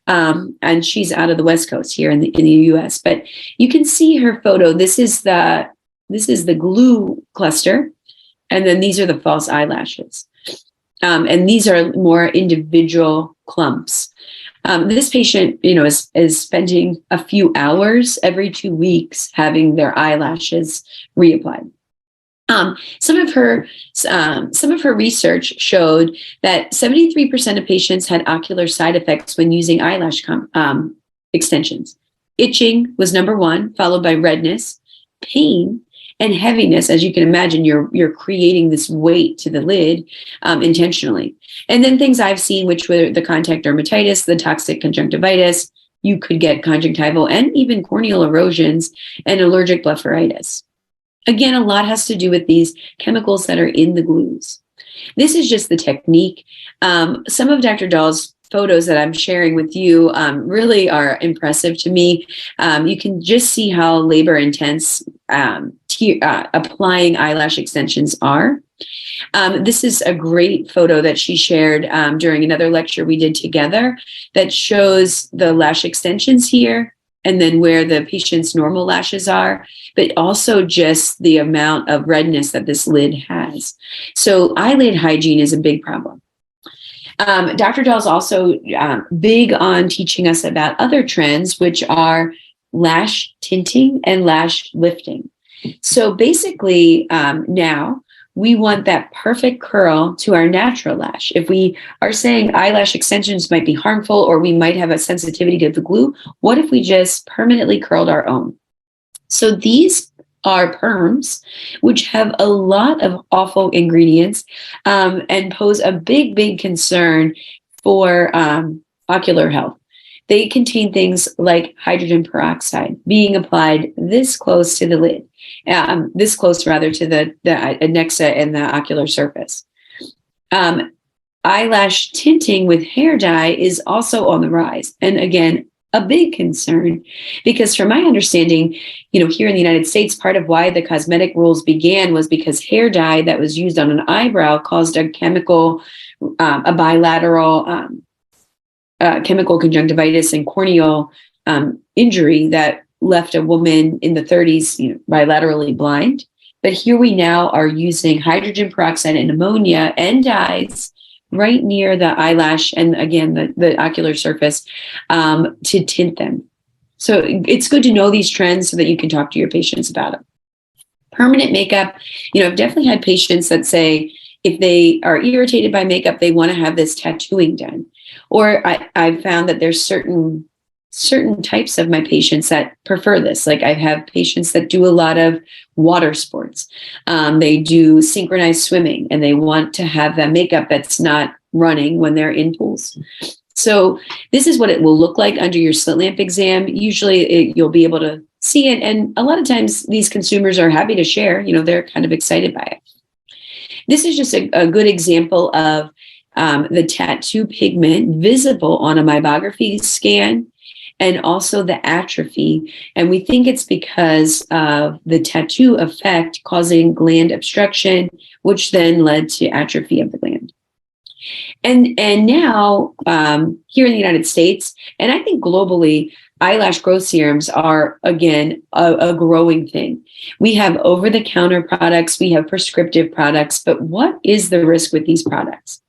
And she's out of the West Coast here in the US. But you can see her photo. This is the glue cluster. And then these are the false eyelashes. And these are more individual clumps. This patient, is spending a few hours every 2 weeks having their eyelashes reapplied. Some of her research showed that 73% of patients had ocular side effects when using eyelash extensions. Itching was number one, followed by redness, pain, and heaviness. As you can imagine, you're creating this weight to the lid intentionally. And then things I've seen, which were the contact dermatitis, the toxic conjunctivitis, you could get conjunctival and even corneal erosions and allergic blepharitis. Again, a lot has to do with these chemicals that are in the glues. This is just the technique. Some of Dr. Dahl's photos that I'm sharing with you really are impressive to me. You can just see how labor intense applying eyelash extensions are. This is a great photo that she shared during another lecture we did together that shows the lash extensions here and then where the patient's normal lashes are, but also just the amount of redness that this lid has. So eyelid hygiene is a big problem. Dr. Dahl's also big on teaching us about other trends, which are lash tinting and lash lifting. So basically now we want that perfect curl to our natural lash. If we are saying eyelash extensions might be harmful or we might have a sensitivity to the glue, what if we just permanently curled our own? So these are perms, which have a lot of awful ingredients and pose a big, big concern for ocular health. They contain things like hydrogen peroxide being applied this close to the lid, this close rather to the adnexa and the ocular surface. Eyelash tinting with hair dye is also on the rise. And again, a big concern, because from my understanding, here in the United States, part of why the cosmetic rules began was because hair dye that was used on an eyebrow caused a bilateral chemical conjunctivitis and corneal injury that left a woman in the 30s bilaterally blind. But here we now are using hydrogen peroxide and ammonia and dyes right near the eyelash and again the ocular surface to tint them. So it's good to know these trends so that you can talk to your patients about it. Permanent makeup, I've definitely had patients that say if they are irritated by makeup, they want to have this tattooing done. Or I've found that there's certain types of my patients that prefer this. Like I have patients that do a lot of water sports. They do synchronized swimming and they want to have that makeup that's not running when they're in pools. So this is what it will look like under your slit lamp exam. Usually you'll be able to see it. And a lot of times these consumers are happy to share, they're kind of excited by it. This is just a good example of the tattoo pigment visible on a meibography scan, and also the atrophy. And we think it's because of the tattoo effect causing gland obstruction, which then led to atrophy of the gland. And now here in the United States, and I think globally, eyelash growth serums are, again, a growing thing. We have over-the-counter products, we have prescriptive products, but what is the risk with these products?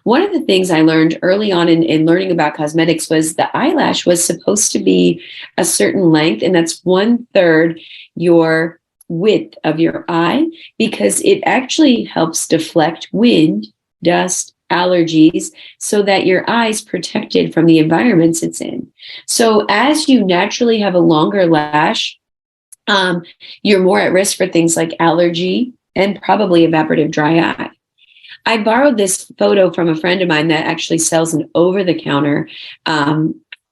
One of the things I learned early on in learning about cosmetics was the eyelash was supposed to be a certain length, and that's 1/3 your width of your eye, because it actually helps deflect wind, dust, allergies, so that your eye's protected from the environments it's in. So as you naturally have a longer lash, you're more at risk for things like allergy and probably evaporative dry eye. I borrowed this photo from a friend of mine that actually sells an over-the-counter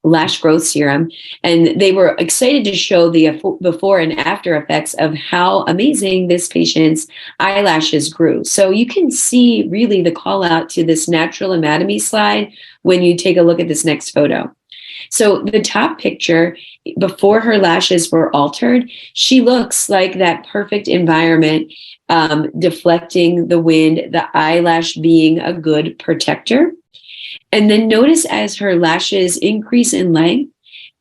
lash growth serum, and they were excited to show the before and after effects of how amazing this patient's eyelashes grew. So you can see really the call out to this natural anatomy slide when you take a look at this next photo. So the top picture, before her lashes were altered, she looks like that perfect environment, deflecting the wind, the eyelash being a good protector. And then notice as her lashes increase in length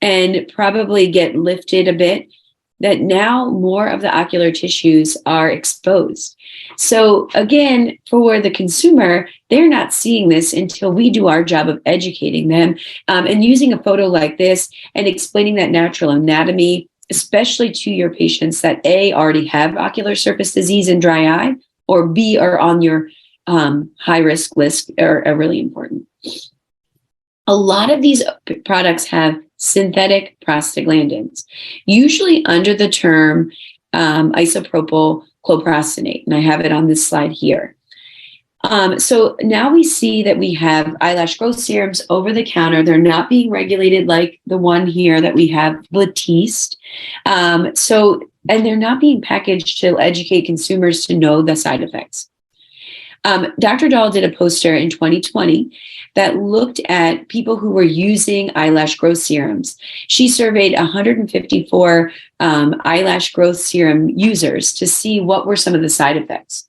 and probably get lifted a bit, that now more of the ocular tissues are exposed. So again, for the consumer, they're not seeing this until we do our job of educating them and using a photo like this and explaining that natural anatomy, especially to your patients that A, already have ocular surface disease and dry eye, or B, are on your high risk list, are really important. A lot of these products have synthetic prostaglandins, usually under the term isopropyl chlorprostinate, and I have it on this slide here. So now we see that we have eyelash growth serums over the counter. They're not being regulated like the one here that we have, Latiste. And they're not being packaged to educate consumers to know the side effects. Dr. Dahl did a poster in 2020 that looked at people who were using eyelash growth serums. She surveyed 154 eyelash growth serum users to see what were some of the side effects.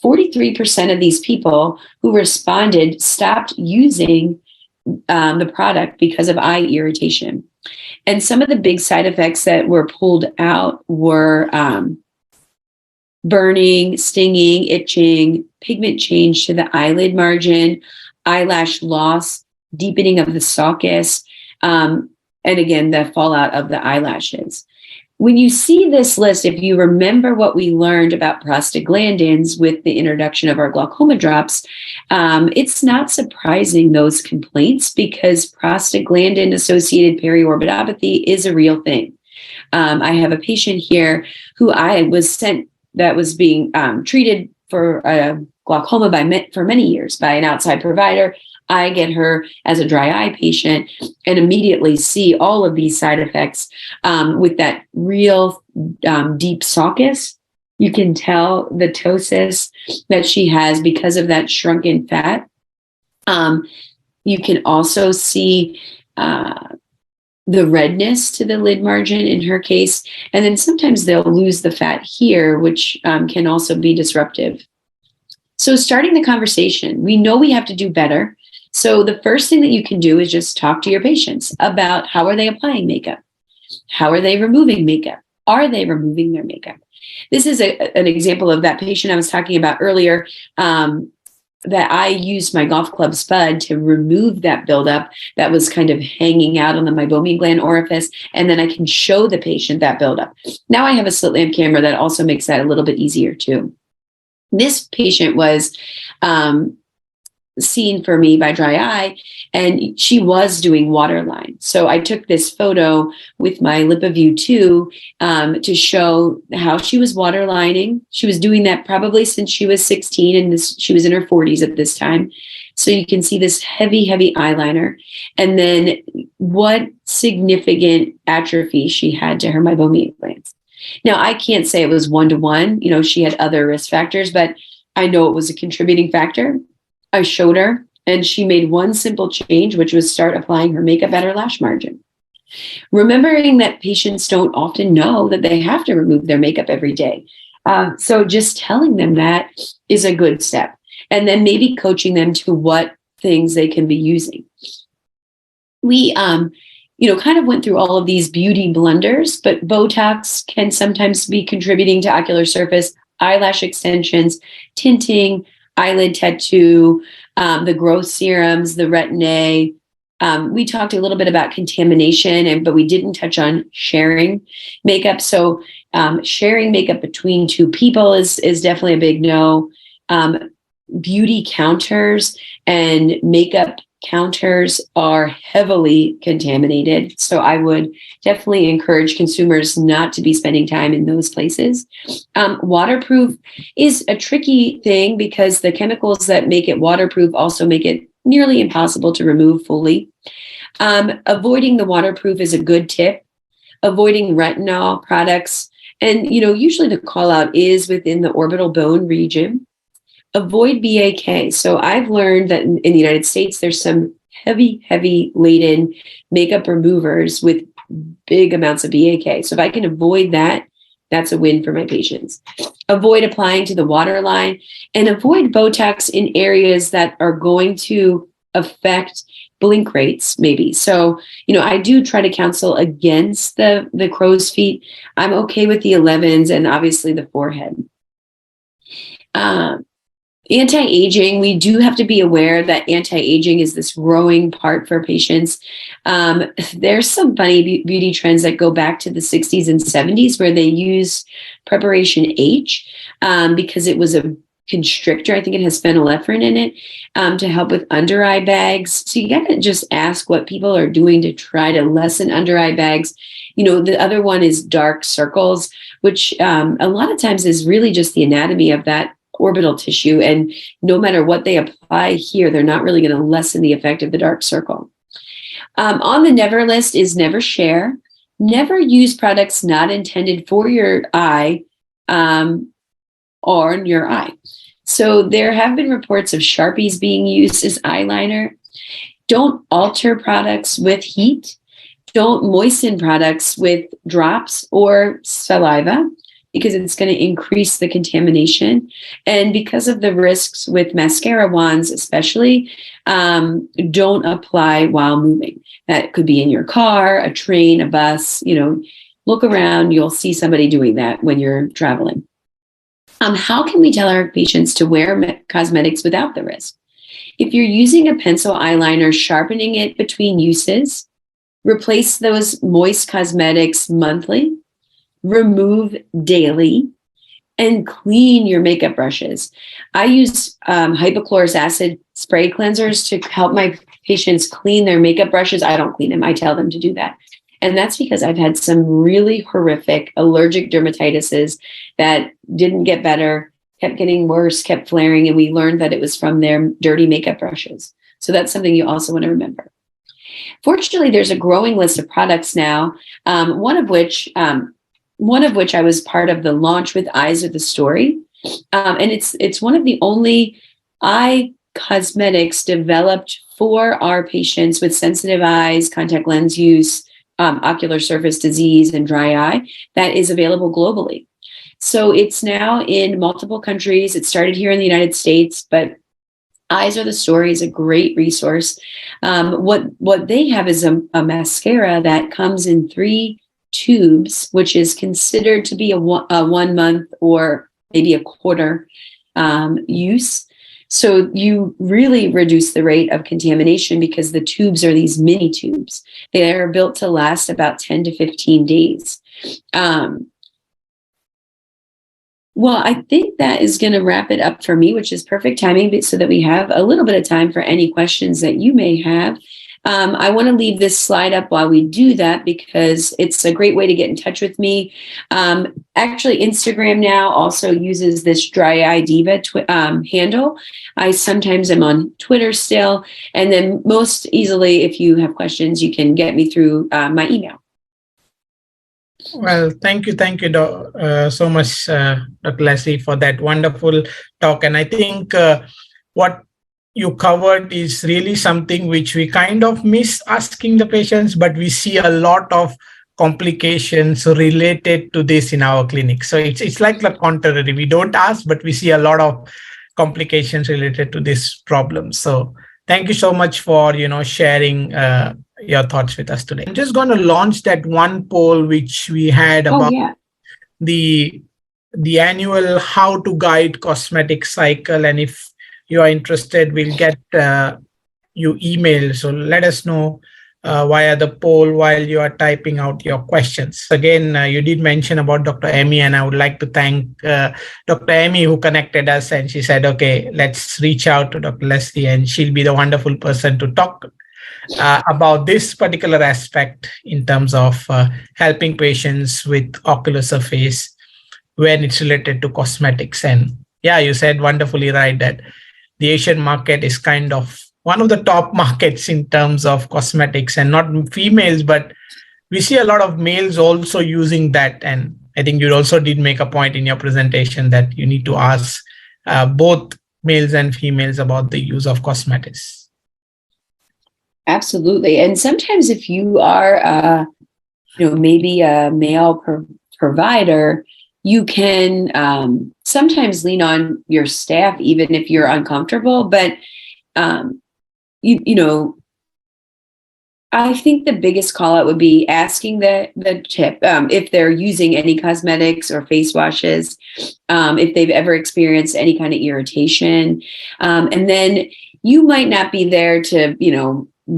43% of these people who responded stopped using the product because of eye irritation. And some of the big side effects that were pulled out were burning, stinging, itching, pigment change to the eyelid margin, eyelash loss, deepening of the sulcus, and again, the fallout of the eyelashes. When you see this list, if you remember what we learned about prostaglandins with the introduction of our glaucoma drops, it's not surprising those complaints, because prostaglandin-associated periorbitopathy is a real thing. I have a patient here who I was sent that was being treated for glaucoma for many years by an outside provider. I get her as a dry eye patient and immediately see all of these side effects with that real deep sulcus. You can tell the ptosis that she has because of that shrunken fat. You can also see the redness to the lid margin in her case. And then sometimes they'll lose the fat here, which can also be disruptive. So starting the conversation, we know we have to do better. So the first thing that you can do is just talk to your patients about how are they applying makeup? How are they removing makeup? Are they removing their makeup? This is an example of that patient I was talking about earlier, that I used my golf club spud to remove that buildup that was kind of hanging out on the meibomian gland orifice. And then I can show the patient that buildup. Now I have a slit lamp camera that also makes that a little bit easier too. This patient was seen for me by dry eye, and she was doing waterline. So I took this photo with my LipiView 2 to show how she was waterlining. She was doing that probably since she was 16, and she was in her 40s at this time. So you can see this heavy, heavy eyeliner, and then what significant atrophy she had to her meibomian glands. Now, I can't say it was one-to-one. You know, she had other risk factors, but I know it was a contributing factor. I showed her, and she made one simple change, which was start applying her makeup at her lash margin. Remembering that patients don't often know that they have to remove their makeup every day. So just telling them that is a good step. And then maybe coaching them to what things they can be using. We, kind of went through all of these beauty blunders, but Botox can sometimes be contributing to ocular surface, eyelash extensions, tinting, eyelid tattoo, the growth serums, the Retin-A. We talked a little bit about contamination, but we didn't touch on sharing makeup. So sharing makeup between two people is definitely a big no. Beauty counters and makeup counters are heavily contaminated. So I would definitely encourage consumers not to be spending time in those places. Waterproof is a tricky thing because the chemicals that make it waterproof also make it nearly impossible to remove fully. Avoiding the waterproof is a good tip. Avoiding retinol products. And, usually the call out is within the orbital bone region. Avoid BAK. So I've learned that in the United States, there's some heavy laden makeup removers with big amounts of BAK. So if I can avoid that, that's a win for my patients. Avoid applying to the waterline and avoid Botox in areas that are going to affect blink rates, maybe. So, I do try to counsel against the crow's feet. I'm okay with the 11s and obviously the forehead. Anti-aging, we do have to be aware that anti-aging is this growing part for patients. There's some funny beauty trends that go back to the 60s and 70s where they used preparation H because it was a constrictor. I think it has phenylephrine in it to help with under eye bags. So you got to just ask what people are doing to try to lessen under eye bags. The other one is dark circles, which a lot of times is really just the anatomy of that orbital tissue. And no matter what they apply here, they're not really going to lessen the effect of the dark circle. On the never list is never share. Never use products not intended for your eye or your eye. So there have been reports of Sharpies being used as eyeliner. Don't alter products with heat. Don't moisten products with drops or saliva, because it's going to increase the contamination. And because of the risks with mascara wands, especially, don't apply while moving. That could be in your car, a train, a bus, look around, you'll see somebody doing that when you're traveling. How can we tell our patients to wear cosmetics without the risk? If you're using a pencil eyeliner, sharpening it between uses, replace those moist cosmetics monthly, remove daily, and clean your makeup brushes. I use hypochlorous acid spray cleansers to help my patients clean their makeup brushes. I don't clean them. I tell them to do that. And that's because I've had some really horrific allergic dermatitises that didn't get better, kept getting worse, kept flaring, and we learned that it was from their dirty makeup brushes. So that's something you also want to remember. Fortunately, there's a growing list of products now, one of which I was part of the launch with Eyes Are the Story. And it's one of the only eye cosmetics developed for our patients with sensitive eyes, contact lens use, ocular surface disease, and dry eye that is available globally. So it's now in multiple countries. It started here in the United States, but Eyes Are the Story is a great resource. What they have is a mascara that comes in 3 tubes, which is considered to be a 1 month or maybe a quarter use. So you really reduce the rate of contamination because the tubes are these mini tubes. They are built to last about 10 to 15 days. Well, I think that is going to wrap it up for me, which is perfect timing so that we have a little bit of time for any questions that you may have. I want to leave this slide up while we do that because it's a great way to get in touch with me. Actually, Instagram now also uses this Dry Eye Diva handle. I sometimes am on Twitter still. And then most easily, if you have questions, you can get me through my email. Well, thank you so much, Dr. Leslie, for that wonderful talk. And I think what you covered is really something which we kind of miss asking the patients, but we see a lot of complications related to this in our clinic. So it's like the contrary. We don't ask, but we see a lot of complications related to this problem. So thank you so much for sharing your thoughts with us today. I'm just going to launch that one poll which we had about the annual How to Guide Cosmetic Cycle, and if you are interested, we'll get you email. So let us know via the poll while you are typing out your questions. Again, you did mention about Dr. Emmy, and I would like to thank Dr. Emmy who connected us, and she said, okay, let's reach out to Dr. Leslie, and she'll be the wonderful person to talk about this particular aspect in terms of helping patients with ocular surface when it's related to cosmetics. And yeah, you said wonderfully right that the Asian market is kind of one of the top markets in terms of cosmetics, and not females, but we see a lot of males also using that. And I think you also did make a point in your presentation that you need to ask both males and females about the use of cosmetics. Absolutely. And sometimes if you are, maybe a male provider, you can sometimes lean on your staff, even if you're uncomfortable. But, I think the biggest call out would be asking the tip if they're using any cosmetics or face washes, if they've ever experienced any kind of irritation. And then you might not be there to,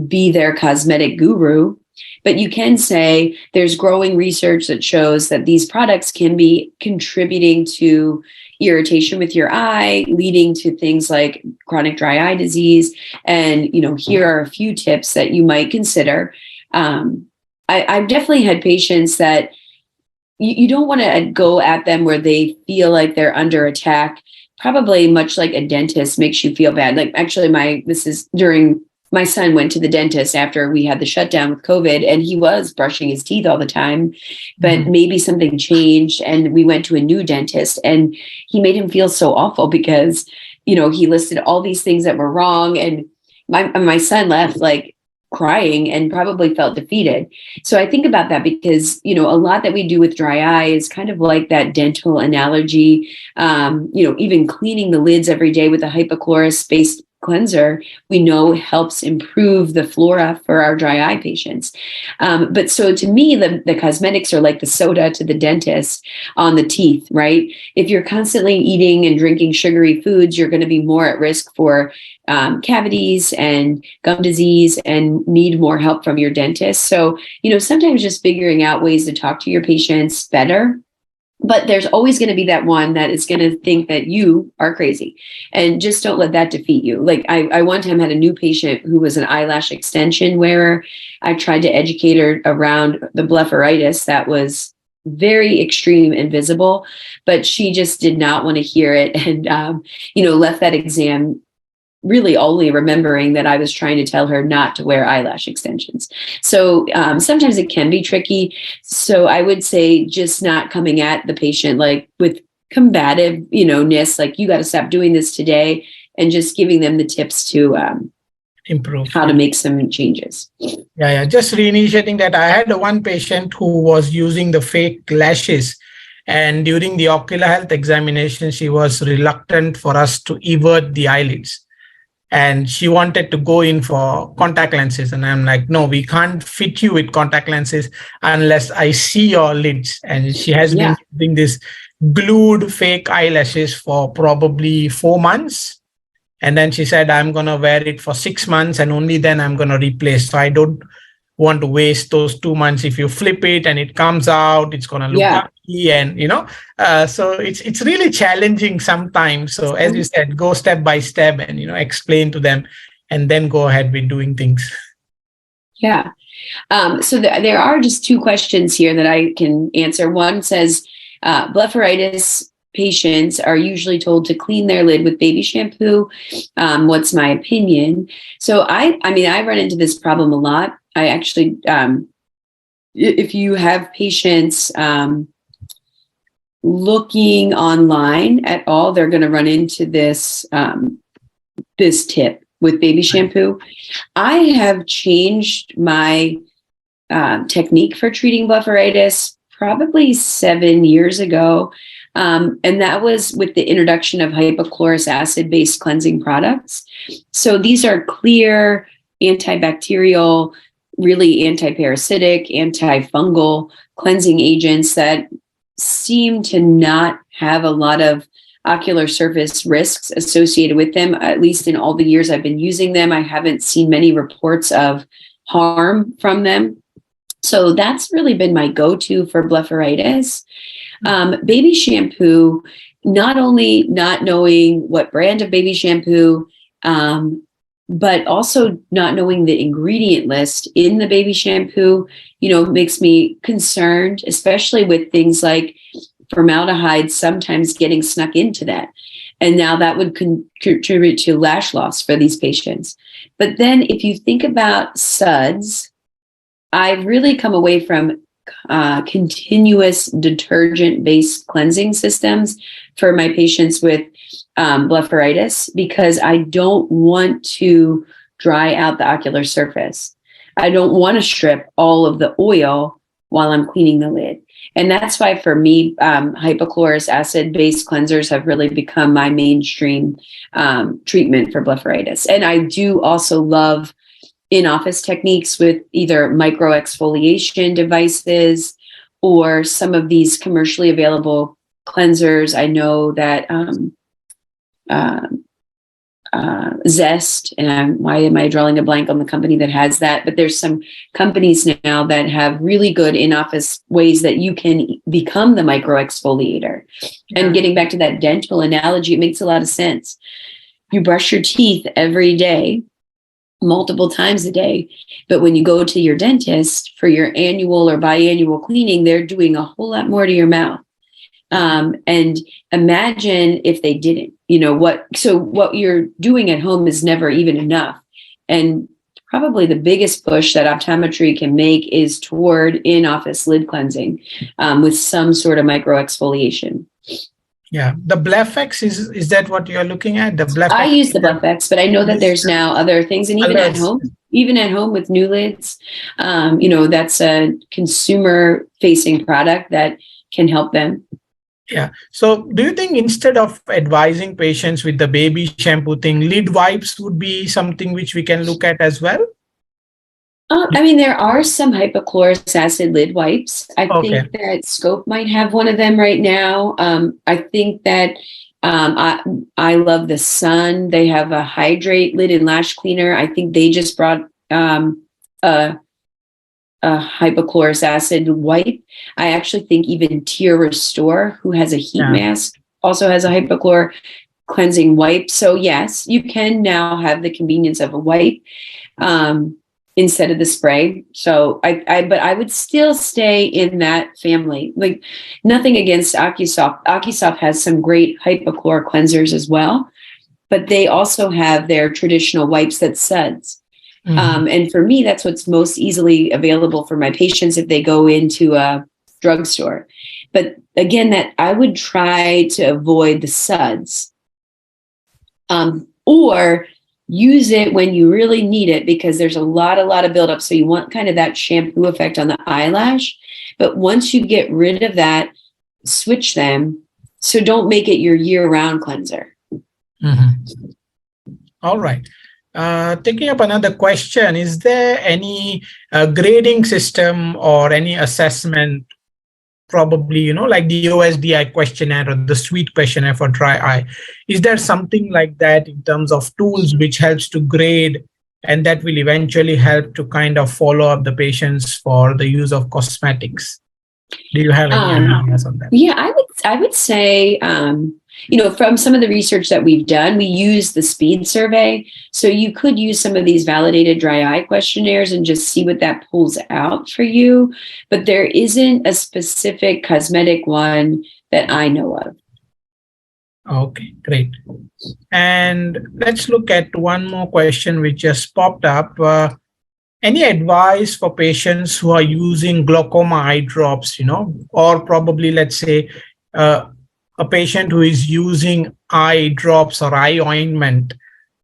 be their cosmetic guru, but you can say there's growing research that shows that these products can be contributing to irritation with your eye, leading to things like chronic dry eye disease. And, here are a few tips that you might consider. I've definitely had patients that you don't want to go at them where they feel like they're under attack. Probably much like a dentist makes you feel bad. Like actually my son went to the dentist after we had the shutdown with COVID, and he was brushing his teeth all the time, but maybe something changed and we went to a new dentist, and he made him feel so awful because, he listed all these things that were wrong. And my son left like crying and probably felt defeated. So I think about that because, a lot that we do with dry eye is kind of like that dental analogy, even cleaning the lids every day with a hypochlorous-based cleanser, we know helps improve the flora for our dry eye patients. But so to me, the cosmetics are like the soda to the dentist on the teeth, right? If you're constantly eating and drinking sugary foods, you're going to be more at risk for cavities and gum disease and need more help from your dentist. So, sometimes just figuring out ways to talk to your patients better. But there's always going to be that one that is going to think that you are crazy, and just don't let that defeat you. Like I one time had a new patient who was an eyelash extension wearer. I tried to educate her around the blepharitis that was very extreme and visible, but she just did not want to hear it, and left that exam really only remembering that I was trying to tell her not to wear eyelash extensions. So sometimes it can be tricky. So I would say just not coming at the patient like with combative, ness, like you got to stop doing this today, and just giving them the tips to improve how to make some changes. Yeah. Just reinitiating that. I had one patient who was using the fake lashes, and during the ocular health examination, she was reluctant for us to evert the eyelids. And she wanted to go in for contact lenses. And I'm like, no, we can't fit you with contact lenses unless I see your lids. And she has been using this glued fake eyelashes for probably 4 months. And then she said, I'm going to wear it for 6 months and only then I'm going to replace. So I don't want to waste those 2 months. If you flip it and it comes out, it's going to look ugly. And, so it's really challenging sometimes. So as you said, go step by step and, explain to them and then go ahead with doing things. Yeah. So there are just two questions here that I can answer. One says, blepharitis patients are usually told to clean their lid with baby shampoo. What's my opinion? So I run into this problem a lot. I actually, if you have patients looking online at all, they're going to run into this this tip with baby shampoo. I have changed my technique for treating blepharitis probably 7 years ago. And that was with the introduction of hypochlorous acid-based cleansing products. So these are clear, antibacterial, really anti-parasitic, antifungal cleansing agents that seem to not have a lot of ocular surface risks associated with them. At least in all the years I've been using them, I haven't seen many reports of harm from them. So that's really been my go-to for blepharitis. Baby shampoo, not only not knowing what brand of baby shampoo, but also not knowing the ingredient list in the baby shampoo, makes me concerned, especially with things like formaldehyde sometimes getting snuck into that. And now that would contribute to lash loss for these patients. But then if you think about suds, I've really come away from continuous detergent-based cleansing systems for my patients with blepharitis, because I don't want to dry out the ocular surface. I don't want to strip all of the oil while I'm cleaning the lid. And that's why for me, hypochlorous acid-based cleansers have really become my mainstream treatment for blepharitis. And I do also love in-office techniques with either microexfoliation devices or some of these commercially available cleansers. I know that Zest, and why am I drawing a blank on the company that has that? But there's some companies now that have really good in-office ways that you can become the microexfoliator. Yeah. And getting back to that dental analogy, it makes a lot of sense. You brush your teeth every day, multiple times a day. But when you go to your dentist for your annual or biannual cleaning, they're doing a whole lot more to your mouth. And imagine if they didn't, what you're doing at home is never even enough. And probably the biggest push that optometry can make is toward in-office lid cleansing with some sort of microexfoliation. Yeah, the Blefx, is that what you're looking at? The Blefx? I use the Blefx, but I know that there's now other things, and even at home with new lids, that's a consumer-facing product that can help them. Yeah. So do you think instead of advising patients with the baby shampoo thing, lid wipes would be something which we can look at as well? There are some hypochlorous acid lid wipes. I think that Scope might have one of them right now. I think that I love the Sun. They have a hydrate lid and lash cleaner. I think they just brought a hypochlorous acid wipe. I actually think even Tear Restore, who has a heat mask, also has a hypochlor cleansing wipe. So yes, you can now have the convenience of a wipe instead of the spray. So but I would still stay in that family. Like, nothing against OcuSoft. OcuSoft has some great hypochlor cleansers as well. but they also have their traditional wipes that suds. And for me, that's what's most easily available for my patients if they go into a drugstore. But again, that I would try to avoid the suds, or use it when you really need it, because there's a lot of buildup. So you want kind of that shampoo effect on the eyelash. But once you get rid of that, switch them. So don't make it your year-round cleanser. All right. Taking up another question, is there any grading system or any assessment, probably, like the OSDI questionnaire or the SWEET questionnaire for dry eye? Is there something like that in terms of tools which helps to grade, and that will eventually help to kind of follow up the patients for the use of cosmetics? Do you have any ideas on that? Yeah, I would say, from some of the research that we've done, we use the speed survey. So you could use some of these validated dry eye questionnaires and just see what that pulls out for you. But there isn't a specific cosmetic one that I know of. Okay, great. And let's look at one more question which just popped up. Any advice for patients who are using glaucoma eye drops, or probably, let's say, a patient who is using eye drops or eye ointment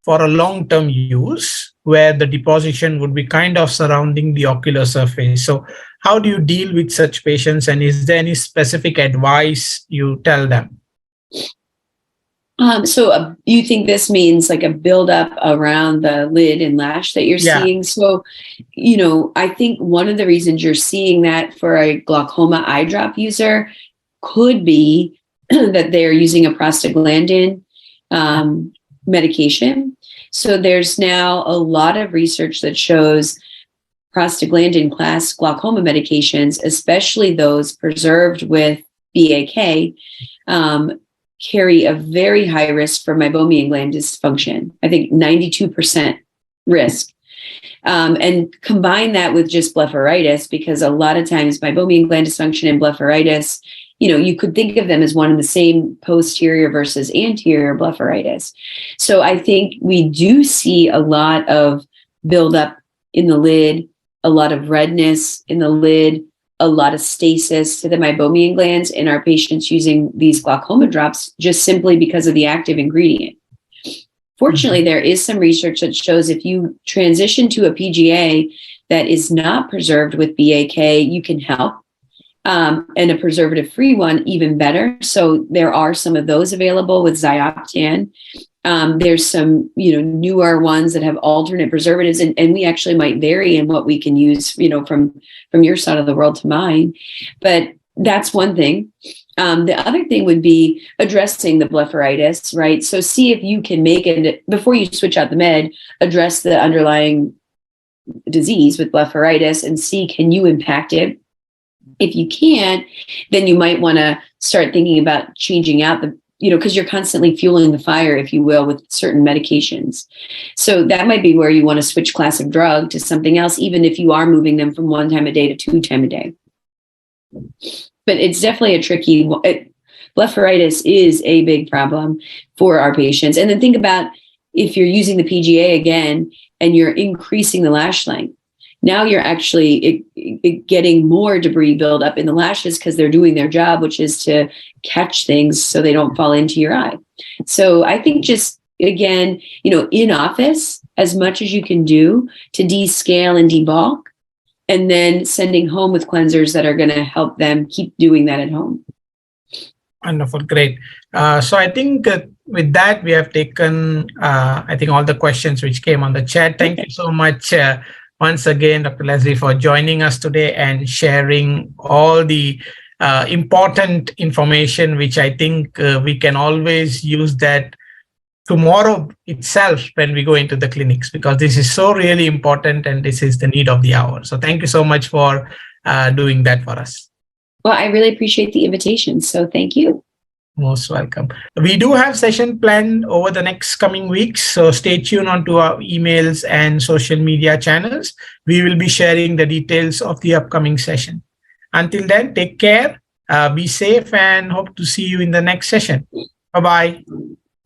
for a long-term use, where the deposition would be kind of surrounding the ocular surface? So how do you deal with such patients, and is there any specific advice you tell them? So you think this means like a buildup around the lid and lash that you're seeing? So, I think one of the reasons you're seeing that for a glaucoma eye drop user could be that they're using a prostaglandin medication. So there's now a lot of research that shows prostaglandin class glaucoma medications, especially those preserved with BAK, carry a very high risk for meibomian gland dysfunction. I think 92% risk. And combine that with just blepharitis, because a lot of times meibomian gland dysfunction and blepharitis, you could think of them as one and the same, posterior versus anterior blepharitis. So I think we do see a lot of buildup in the lid, a lot of redness in the lid, a lot of stasis to the meibomian glands in our patients using these glaucoma drops, just simply because of the active ingredient. Fortunately, there is some research that shows if you transition to a PGA that is not preserved with BAK, you can help. And a preservative-free one, even better. So there are some of those available with Zioptan. There's some, newer ones that have alternate preservatives, and we actually might vary in what we can use, from your side of the world to mine. But that's one thing. The other thing would be addressing the blepharitis, right? So see if you can make it, before you switch out the med, address the underlying disease with blepharitis and see, can you impact it? If you can't, then you might want to start thinking about changing out the, because you're constantly fueling the fire, if you will, with certain medications. So that might be where you want to switch class of drug to something else, even if you are moving them from 1 time a day to 2 time a day. But it's definitely a tricky, blepharitis is a big problem for our patients. And then think about if you're using the PGA again and you're increasing the lash length. Now you're actually getting more debris build up in the lashes because they're doing their job, which is to catch things so they don't fall into your eye. So I think just, again, in office, as much as you can do to descale and debulk, and then sending home with cleansers that are going to help them keep doing that at home. Wonderful. Great. So I think with that, we have taken, all the questions which came on the chat. Thank you so much. Once again, Dr. Leslie, for joining us today and sharing all the important information, which I think we can always use that tomorrow itself when we go into the clinics, because this is so really important and this is the need of the hour. So thank you so much for doing that for us. Well, I really appreciate the invitation. So thank you. Most welcome. We do have session planned over the next coming weeks, so stay tuned onto our emails and social media channels. We will be sharing the details of the upcoming session. Until then, take care, be safe, and hope to see you in the next session. Bye-bye.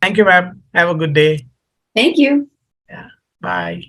Thank you, ma'am. Have a good day. Thank you. Yeah. Bye.